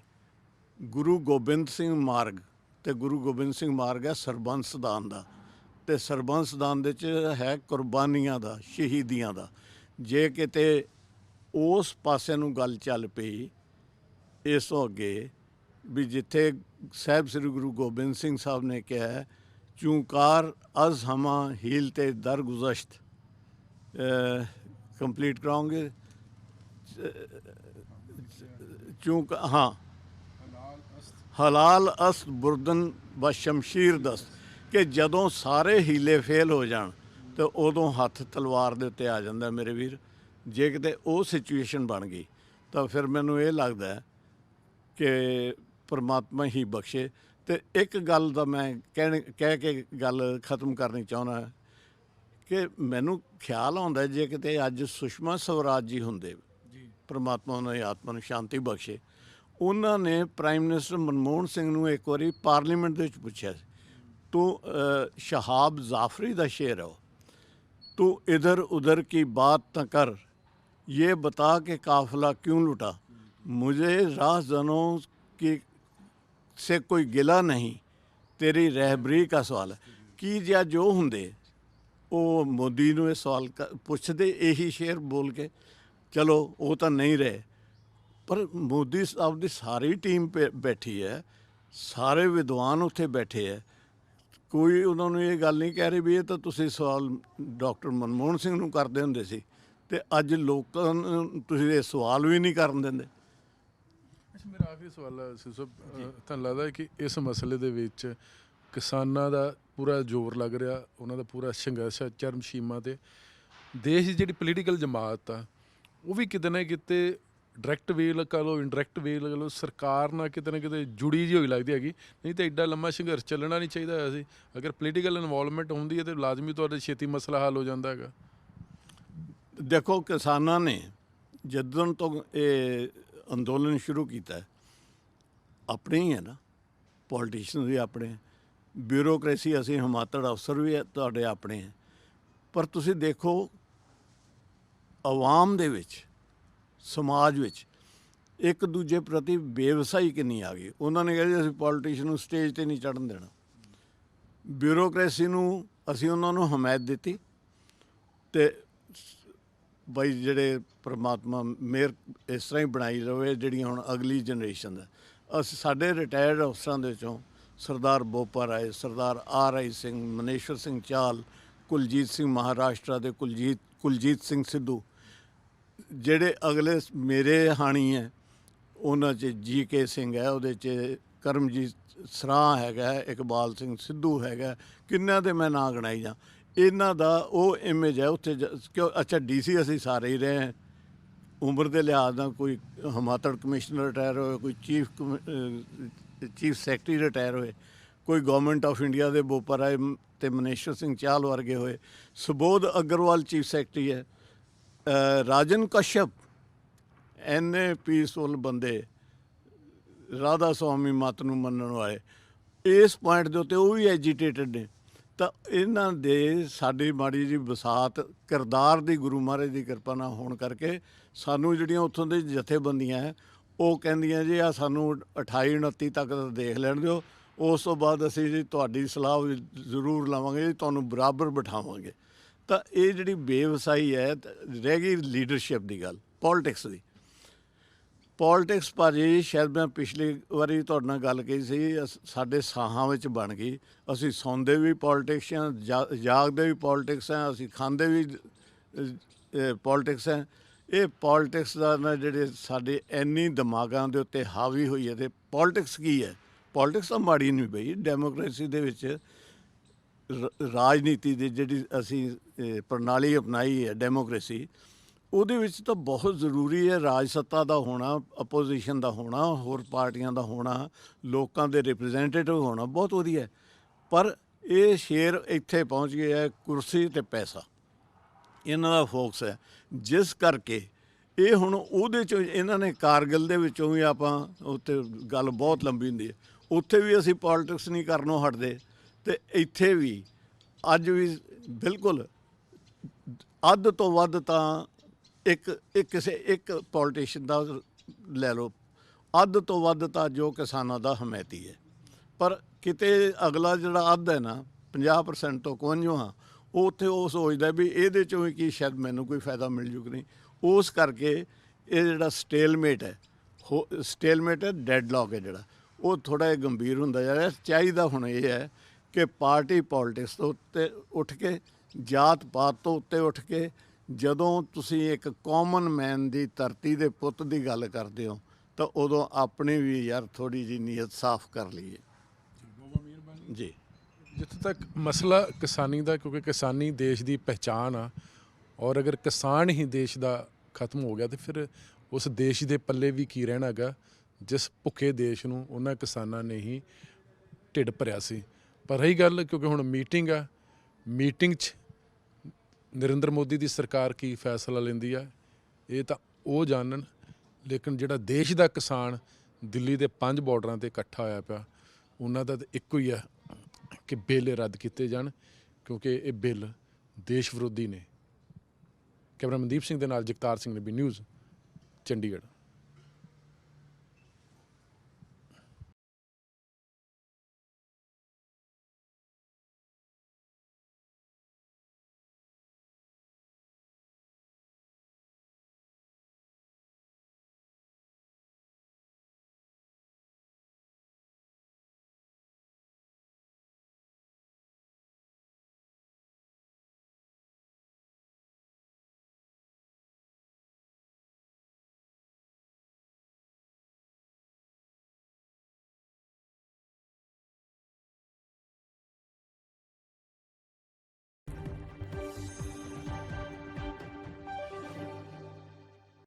S2: ਗੁਰੂ ਗੋਬਿੰਦ ਸਿੰਘ ਮਾਰਗ, ਤੇ ਗੁਰੂ ਗੋਬਿੰਦ ਸਿੰਘ ਮਾਰਗ ਹੈ ਸਰਬੰਸ ਦਾਨ ਦਾ, ਤੇ ਸਰਬੰਸ ਦਾਨ ਦੇ 'ਚ ਹੈ ਕੁਰਬਾਨੀਆਂ ਦਾ, ਸ਼ਹੀਦੀਆਂ ਦਾ। ਜੇ ਕਿਤੇ ਉਸ ਪਾਸੇ ਨੂੰ ਗੱਲ ਚੱਲ ਪਈ ਇਸ ਤੋਂ ਅੱਗੇ ਵੀ ਜਿੱਥੇ ਸਾਹਿਬ ਸ੍ਰੀ ਗੁਰੂ ਗੋਬਿੰਦ ਸਿੰਘ ਸਾਹਿਬ ਨੇ ਕਿਹਾ ਚੂੰਕਾਰ ਅਜ਼ ਹਮਾਂ ਹੀਲ ਤੇ ਦਰ ਗੁਜ਼ਸ਼ਤ, ਕੰਪਲੀਟ ਕਰਾਉਂਗੇ ਹਾਂ, ਹਲਾਲ ਅਸਤ ਬੁਰਦਨ ਬ ਸ਼ਮਸ਼ੀਰ ਦਸਤ, ਕਿ ਜਦੋਂ ਸਾਰੇ ਹੀਲੇ ਫੇਲ ਹੋ ਜਾਣ ਤੇ ਉਦੋਂ ਹੱਥ ਤਲਵਾਰ ਦੇ ਉੱਤੇ ਆ ਜਾਂਦਾ ਮੇਰੇ ਵੀਰ। ਜੇ ਕਿਤੇ ਉਹ ਸਿਚੁਏਸ਼ਨ ਬਣ ਗਈ ਤਾਂ ਫਿਰ ਮੈਨੂੰ ਇਹ ਲੱਗਦਾ ਕਿ ਪਰਮਾਤਮਾ ਹੀ ਬਖਸ਼ੇ। ਤੇ ਇੱਕ ਗੱਲ ਦਾ ਮੈਂ ਕਹਿ ਕੇ ਗੱਲ ਖ਼ਤਮ ਕਰਨੀ ਚਾਹੁੰਦਾ ਕਿ ਮੈਨੂੰ ਖਿਆਲ ਆਉਂਦਾ ਜੇ ਕਿਤੇ ਅੱਜ ਸੁਸ਼ਮਾ ਸਵਰਾਜ ਜੀ ਹੁੰਦੇ, ਪਰਮਾਤਮਾ ਉਹਨਾਂ ਦੀ ਆਤਮਾ ਨੂੰ ਸ਼ਾਂਤੀ ਬਖਸ਼ੇ, ਉਹਨਾਂ ਨੇ ਪ੍ਰਾਈਮ ਮਿਨਿਸਟਰ ਮਨਮੋਹਨ ਸਿੰਘ ਨੂੰ ਇੱਕ ਵਾਰੀ ਪਾਰਲੀਮੈਂਟ ਦੇ ਵਿੱਚ ਪੁੱਛਿਆ ਸੀ, ਤੂੰ ਸ਼ਹਾਬ ਜ਼ਾਫਰੀ ਦਾ ਸ਼ੇਰ ਹੋ, तू इधर उधर की बात न कर, ये बता कि काफिला क्यों लुटा, मुझे राहजनों की से कोई गिला नहीं, तेरी रहबरी का सवाल है। की ਜਾਂ ਜੋ ਹੁੰਦੇ ਉਹ ਮੋਦੀ ਨੂੰ ਇਹ ਸਵਾਲ ਪੁੱਛਦੇ ਇਹੀ ਸ਼ੇਰ ਬੋਲ ਕੇ, ਚਲੋ ਉਹ ਤਾਂ ਨਹੀਂ ਰਹੇ, ਪਰ ਮੋਦੀ ਸਾਹਿਬ ਦੀ ਸਾਰੀ ਟੀਮ ਬੈਠੀ ਹੈ, ਸਾਰੇ ਵਿਦਵਾਨ ਉੱਥੇ ਬੈਠੇ ਹੈ, ਕੋਈ ਉਹਨਾਂ ਨੂੰ ਇਹ ਗੱਲ ਨਹੀਂ ਕਹਿ ਰਹੀ ਵੀ ਇਹ ਤਾਂ ਤੁਸੀਂ ਸਵਾਲ ਡਾਕਟਰ ਮਨਮੋਹਨ ਸਿੰਘ ਨੂੰ ਕਰਦੇ ਹੁੰਦੇ ਸੀ ਤੇ ਅੱਜ ਲੋਕਾਂ ਨੂੰ ਤੁਸੀਂ ਇਹ ਸਵਾਲ ਵੀ ਨਹੀਂ ਕਰਨ ਦਿੰਦੇ।
S1: ਅੱਛਾ, ਮੇਰਾ ਆਖਰੀ ਸਵਾਲ ਹੈ ਸਿਸੋ, ਤੁਹਾਨੂੰ ਲੱਗਦਾ ਕਿ ਇਸ ਮਸਲੇ ਦੇ ਵਿੱਚ ਕਿਸਾਨਾਂ ਦਾ ਪੂਰਾ ਜ਼ੋਰ ਲੱਗ ਰਿਹਾ, ਉਹਨਾਂ ਦਾ ਪੂਰਾ ਸੰਘਰਸ਼ ਹੈ ਚਰਮ ਸੀਮਾ 'ਤੇ, ਦੇਸ਼ ਦੀ ਜਿਹੜੀ ਪੋਲੀਟੀਕਲ ਜਮਾਤ ਆ ਉਹ ਵੀ ਕਿਤੇ ਨਾ ਕਿਤੇ ਡਾਇਰੈਕਟ ਵੇਲ ਕਹ ਲਓ, ਇੰਡਾਇਰੈਕਟ ਵੇਲ ਕਹ ਲਓ, ਸਰਕਾਰ ਨਾਲ ਕਿਤੇ ਨਾ ਕਿਤੇ ਜੁੜੀ ਜਿਹੀ ਹੋਈ ਲੱਗਦੀ ਹੈਗੀ। ਨਹੀਂ ਤਾਂ ਐਡਾ ਲੰਮਾ ਸੰਘਰਸ਼ ਚੱਲਣਾ ਨਹੀਂ ਚਾਹੀਦਾ ਹੋਇਆ ਸੀ। ਅਗਰ ਪੋਲੀਟੀਕਲ ਇਨਵੋਲਵਮੈਂਟ ਹੁੰਦੀ ਹੈ ਤਾਂ ਲਾਜ਼ਮੀ ਤੌਰ 'ਤੇ ਛੇਤੀ ਮਸਲਾ ਹੱਲ ਹੋ ਜਾਂਦਾ ਹੈਗਾ।
S2: ਦੇਖੋ, ਕਿਸਾਨਾਂ ਨੇ ਜਦੋਂ ਤੋਂ ਇਹ ਅੰਦੋਲਨ ਸ਼ੁਰੂ ਕੀਤਾ, ਆਪਣੇ ਹੀ ਹੈ ਨਾ, ਪੋਲੀਟੀਸ਼ੀਅਨ ਵੀ ਆਪਣੇ, ਬਿਊਰੋਕਰੇਸੀ ਅਸੀਂ ਹਿਮਾਤੜ ਅਫਸਰ ਵੀ ਤੁਹਾਡੇ ਆਪਣੇ ਹੈ, ਪਰ ਤੁਸੀਂ ਦੇਖੋ ਆਵਾਮ ਦੇ ਵਿੱਚ, ਸਮਾਜ ਵਿੱਚ ਇੱਕ ਦੂਜੇ ਪ੍ਰਤੀ ਬੇਵਸਾਈ ਕਿੰਨੀ ਆ ਗਈ। ਉਹਨਾਂ ਨੇ ਕਿਹਾ ਅਸੀਂ ਪੋਲੀਟੀਸ਼ੀਅਨ ਨੂੰ ਸਟੇਜ 'ਤੇ ਨਹੀਂ ਚੜ੍ਹਨ ਦੇਣਾ, ਬਿਊਰੋਕਰੇਸੀ ਨੂੰ ਅਸੀਂ ਉਹਨਾਂ ਨੂੰ ਹਮਾਇਤ ਦਿੱਤੀ, ਤੇ ਬਈ ਜਿਹੜੇ ਪਰਮਾਤਮਾ ਮਿਹਰ ਇਸ ਤਰ੍ਹਾਂ ਹੀ ਬਣਾਈ ਰਹੇ ਜਿਹੜੀਆਂ ਹੁਣ ਅਗਲੀ ਜਨਰੇਸ਼ਨ ਦਾ। ਅਸੀਂ ਸਾਡੇ ਰਿਟਾਇਰਡ ਅਫਸਰਾਂ ਦੇ ਵਿੱਚੋਂ ਸਰਦਾਰ ਬੋਪਾ ਰਾਏ, ਸਰਦਾਰ RI ਸਿੰਘ, ਮਨੇਸ਼ਵਰ ਸਿੰਘ ਚਾਲ, ਕੁਲਜੀਤ ਸਿੰਘ ਮਹਾਰਾਸ਼ਟਰ ਦੇ ਕੁਲਜੀਤ ਸਿੰਘ ਸਿੱਧੂ, ਜਿਹੜੇ ਅਗਲੇ ਮੇਰੇ ਹਾਣੀ ਹੈ ਉਹਨਾਂ 'ਚ GK ਸਿੰਘ ਹੈ, ਉਹਦੇ 'ਚ ਕਰਮਜੀਤ ਸਰਾਂ ਹੈਗਾ, ਇਕਬਾਲ ਸਿੰਘ ਸਿੱਧੂ ਹੈਗਾ, ਕਿੰਨਿਆਂ ਦੇ ਮੈਂ ਨਾਂ ਗਿਣਾਈ ਜਾਂ। ਇਹਨਾਂ ਦਾ ਉਹ ਇਮੇਜ ਹੈ ਉੱਥੇ ਕਿਉਂ। ਅੱਛਾ, DC ਅਸੀਂ ਸਾਰੇ ਹੀ ਰਹੇ ਹਾਂ, ਉਮਰ ਦੇ ਲਿਹਾਜ਼ ਨਾਲ ਕੋਈ ਹਿਮਾਤੜ ਕਮਿਸ਼ਨਰ ਰਿਟਾਇਰ ਹੋਏ, ਕੋਈ ਚੀਫ ਸੈਕਟਰੀ ਰਿਟਾਇਰ ਹੋਏ, ਕੋਈ ਗਵਰਨਮੈਂਟ ਆਫ ਇੰਡੀਆ ਦੇ ਬੋਪਾ ਰਾਏ ਅਤੇ ਮਨੇਸ਼ਵਰ ਸਿੰਘ ਚਾਹਲ ਵਰਗੇ ਹੋਏ, ਸੁਬੋਧ ਅਗਰਵਾਲ ਚੀਫ ਸੈਕਟਰੀ ਹੈ, ਰਾਜਨ ਕਸ਼ਪ ਇੰਨੇ ਪੀਸਫੁਲ ਬੰਦੇ, ਰਾਧਾ ਸੁਆਮੀ ਮੱਤ ਨੂੰ ਮੰਨਣ ਵਾਲੇ, ਇਸ ਪੁਆਇੰਟ ਦੇ ਉੱਤੇ ਉਹ ਵੀ ਐਜੀਟੇਟਡ ਨੇ। ਤਾਂ ਇਹਨਾਂ ਦੇ ਸਾਡੀ ਮਾੜੀ ਜੀ ਵਸਾਤ ਕਿਰਦਾਰ ਦੀ ਗੁਰੂ ਮਹਾਰਾਜ ਦੀ ਕਿਰਪਾ ਨਾਲ ਹੋਣ ਕਰਕੇ ਸਾਨੂੰ ਜਿਹੜੀਆਂ ਉੱਥੋਂ ਦੇ ਜਥੇਬੰਦੀਆਂ ਹੈ ਉਹ ਕਹਿੰਦੀਆਂ ਜੀ ਆ ਸਾਨੂੰ 28 29 ਤੱਕ ਦਾ ਦੇਖ ਲੈਣ ਦਿਓ, ਉਸ ਤੋਂ ਬਾਅਦ ਅਸੀਂ ਜੀ ਤੁਹਾਡੀ ਸਲਾਹ ਵੀ ਜ਼ਰੂਰ ਲਵਾਂਗੇ ਜੀ, ਤੁਹਾਨੂੰ ਬਰਾਬਰ ਬਿਠਾਵਾਂਗੇ। ਤਾਂ ਇਹ ਜਿਹੜੀ ਬੇਵਸਾਈ ਹੈ ਰਹਿ ਗਈ ਲੀਡਰਸ਼ਿਪ ਦੀ ਗੱਲ, ਪੋਲਿਟਿਕਸ ਦੀ। ਪੋਲਿਟਿਕਸ ਭਾਜੀ ਸ਼ਾਇਦ ਮੈਂ ਪਿਛਲੀ ਵਾਰੀ ਤੁਹਾਡੇ ਨਾਲ ਗੱਲ ਕਹੀ ਸੀ, ਸਾਡੇ ਸਾਹਾਂ ਵਿੱਚ ਬਣ ਗਈ। ਅਸੀਂ ਸੌਂਦੇ ਵੀ ਪੋਲਿਟਿਕਸ ਹਾਂ, ਜਾਗਦੇ ਵੀ ਪੋਲਿਟਿਕਸ ਹਾਂ, ਅਸੀਂ ਖਾਂਦੇ ਵੀ ਪੋਲਿਟਿਕਸ ਹੈ। ਇਹ ਪੋਲਿਟਿਕਸ ਦਾ ਨਾ ਜਿਹੜੇ ਸਾਡੇ ਇੰਨੀ ਦਿਮਾਗਾਂ ਦੇ ਉੱਤੇ ਹਾਵੀ ਹੋਈ ਹੈ। ਅਤੇ ਪੋਲਿਟਿਕਸ ਕੀ ਹੈ? ਪੋਲਿਟਿਕਸ ਤਾਂ ਮਾੜੀ ਨਹੀਂ ਪਈ। ਡੈਮੋਕ੍ਰੇਸੀ ਦੇ ਵਿੱਚ ਰਾਜਨੀਤੀ ਦੀ ਜਿਹੜੀ ਅਸੀਂ ਪ੍ਰਣਾਲੀ ਅਪਣਾਈ ਹੈ ਡੈਮੋਕ੍ਰੇਸੀ, ਉਹਦੇ ਵਿੱਚ ਤਾਂ ਬਹੁਤ ਜ਼ਰੂਰੀ ਹੈ ਰਾਜ ਸੱਤਾ ਦਾ ਹੋਣਾ, ਅਪੋਜੀਸ਼ਨ ਦਾ ਹੋਣਾ, ਹੋਰ ਪਾਰਟੀਆਂ ਦਾ ਹੋਣਾ, ਲੋਕਾਂ ਦੇ ਰਿਪਰੈਜ਼ੈਂਟੇਟਿਵ ਹੋਣਾ ਬਹੁਤ ਵਧੀਆ। ਪਰ ਇਹ ਸ਼ੇਰ ਇੱਥੇ ਪਹੁੰਚ ਗਿਆ ਹੈ ਕੁਰਸੀ ਅਤੇ ਪੈਸਾ, ਇਹਨਾਂ ਦਾ ਫੋਕਸ ਹੈ, ਜਿਸ ਕਰਕੇ ਇਹ ਹੁਣ ਉਹਦੇ 'ਚੋਂ ਇਹਨਾਂ ਨੇ ਕਾਰਗਿਲ ਦੇ ਵਿੱਚੋਂ ਵੀ ਆਪਾਂ ਉੱਥੇ ਗੱਲ ਬਹੁਤ ਲੰਬੀ ਹੁੰਦੀ ਹੈ, ਉੱਥੇ ਵੀ ਅਸੀਂ ਪੋਲਿਟਿਕਸ ਨਹੀਂ ਕਰਨੋਂ ਹਟਦੇ। ਅਤੇ ਇੱਥੇ ਵੀ ਅੱਜ ਵੀ ਬਿਲਕੁਲ ਅੱਧ ਤੋਂ ਵੱਧ ਤਾਂ ਕਿਸੇ ਇੱਕ ਪੋਲੀਟੀਸ਼ੀਅਨ ਦਾ ਲੈ ਲਓ, ਅੱਧ ਤੋਂ ਵੱਧ ਤਾਂ ਜੋ ਕਿਸਾਨਾਂ ਦਾ ਹਮਾਇਤੀ ਹੈ। ਪਰ ਕਿਤੇ ਅਗਲਾ ਜਿਹੜਾ ਅੱਧ ਹੈ ਨਾ 50% ਤੋਂ 51 ਹਾਂ, ਉਹ ਉੱਥੇ ਉਹ ਸੋਚਦਾ ਵੀ ਇਹਦੇ 'ਚੋਂ ਵੀ ਕੀ ਸ਼ਾਇਦ ਮੈਨੂੰ ਕੋਈ ਫਾਇਦਾ ਮਿਲ ਜੂ ਕਿ ਨਹੀਂ। ਉਸ ਕਰਕੇ ਇਹ ਜਿਹੜਾ ਸਟੇਲਮੇਟ ਹੈ ਡੈਡਲੌਕ ਹੈ ਜਿਹੜਾ, ਉਹ ਥੋੜ੍ਹਾ ਜਿਹਾ ਗੰਭੀਰ ਹੁੰਦਾ ਜਾ ਰਿਹਾ। ਚਾਹੀਦਾ ਹੁਣ ਇਹ ਹੈ ਕਿ ਪਾਰਟੀ ਪੋਲਿਟਿਕਸ ਤੋਂ ਉੱਤੇ ਉੱਠ ਕੇ, ਜਾਤ ਪਾਤ ਤੋਂ ਉੱਤੇ ਉੱਠ ਕੇ, ਜਦੋਂ ਤੁਸੀਂ ਇੱਕ ਕਾਮਨ ਮੈਨ ਦੀ ਧਰਤੀ ਦੇ ਪੁੱਤ ਦੀ ਗੱਲ ਕਰਦੇ ਹੋ ਤਾਂ ਉਦੋਂ ਆਪਣੀ ਵੀ ਯਾਰ ਥੋੜ੍ਹੀ ਜਿਹੀ ਨੀਅਤ ਸਾਫ਼ ਕਰ ਲਈਏ।
S1: ਬਹੁਤ ਮਿਹਰਬਾਨੀ
S2: ਜੀ।
S1: ਜਿੱਥੇ ਤੱਕ ਮਸਲਾ ਕਿਸਾਨੀ ਦਾ, ਕਿਉਂਕਿ ਕਿਸਾਨੀ ਦੇਸ਼ ਦੀ ਪਹਿਚਾਣ ਆ, ਔਰ ਅਗਰ ਕਿਸਾਨ ਹੀ ਦੇਸ਼ ਦਾ ਖਤਮ ਹੋ ਗਿਆ ਤਾਂ ਫਿਰ ਉਸ ਦੇਸ਼ ਦੇ ਪੱਲੇ ਵੀ ਕੀ ਰਹਿਣਾ ਗਾ, ਜਿਸ ਭੁੱਖੇ ਦੇਸ਼ ਨੂੰ ਉਹਨਾਂ ਕਿਸਾਨਾਂ ਨੇ ਹੀ ਢਿੱਡ ਭਰਿਆ ਸੀ। ਪਰ ਰਹੀ ਗੱਲ, ਕਿਉਂਕਿ ਹੁਣ ਮੀਟਿੰਗ ਆ, ਮੀਟਿੰਗ 'ਚ ਨਰਿੰਦਰ ਮੋਦੀ ਦੀ ਸਰਕਾਰ ਕੀ ਫੈਸਲਾ ਲੈਂਦੀ ਆ ਇਹ ਤਾਂ ਉਹ ਜਾਣਨ, ਲੇਕਿਨ ਜਿਹੜਾ ਦੇਸ਼ ਦਾ ਕਿਸਾਨ ਦਿੱਲੀ ਦੇ 5 ਬਾਰਡਰਾਂ 'ਤੇ ਇਕੱਠਾ ਹੋਇਆ ਪਿਆ, ਉਹਨਾਂ ਦਾ ਤਾਂ ਇੱਕੋ ਹੀ ਆ ਕਿ ਬਿੱਲ ਰੱਦ ਕੀਤੇ ਜਾਣ, ਕਿਉਂਕਿ ਇਹ ਬਿੱਲ ਦੇਸ਼ ਵਿਰੋਧੀ ਨੇ। ਕੈਮਰਾ ਮਨਦੀਪ ਸਿੰਘ ਦੇ ਨਾਲ ਜਗਤਾਰ ਸਿੰਘ, ਨਬੀ ਨਿਊਜ਼, ਚੰਡੀਗੜ੍ਹ।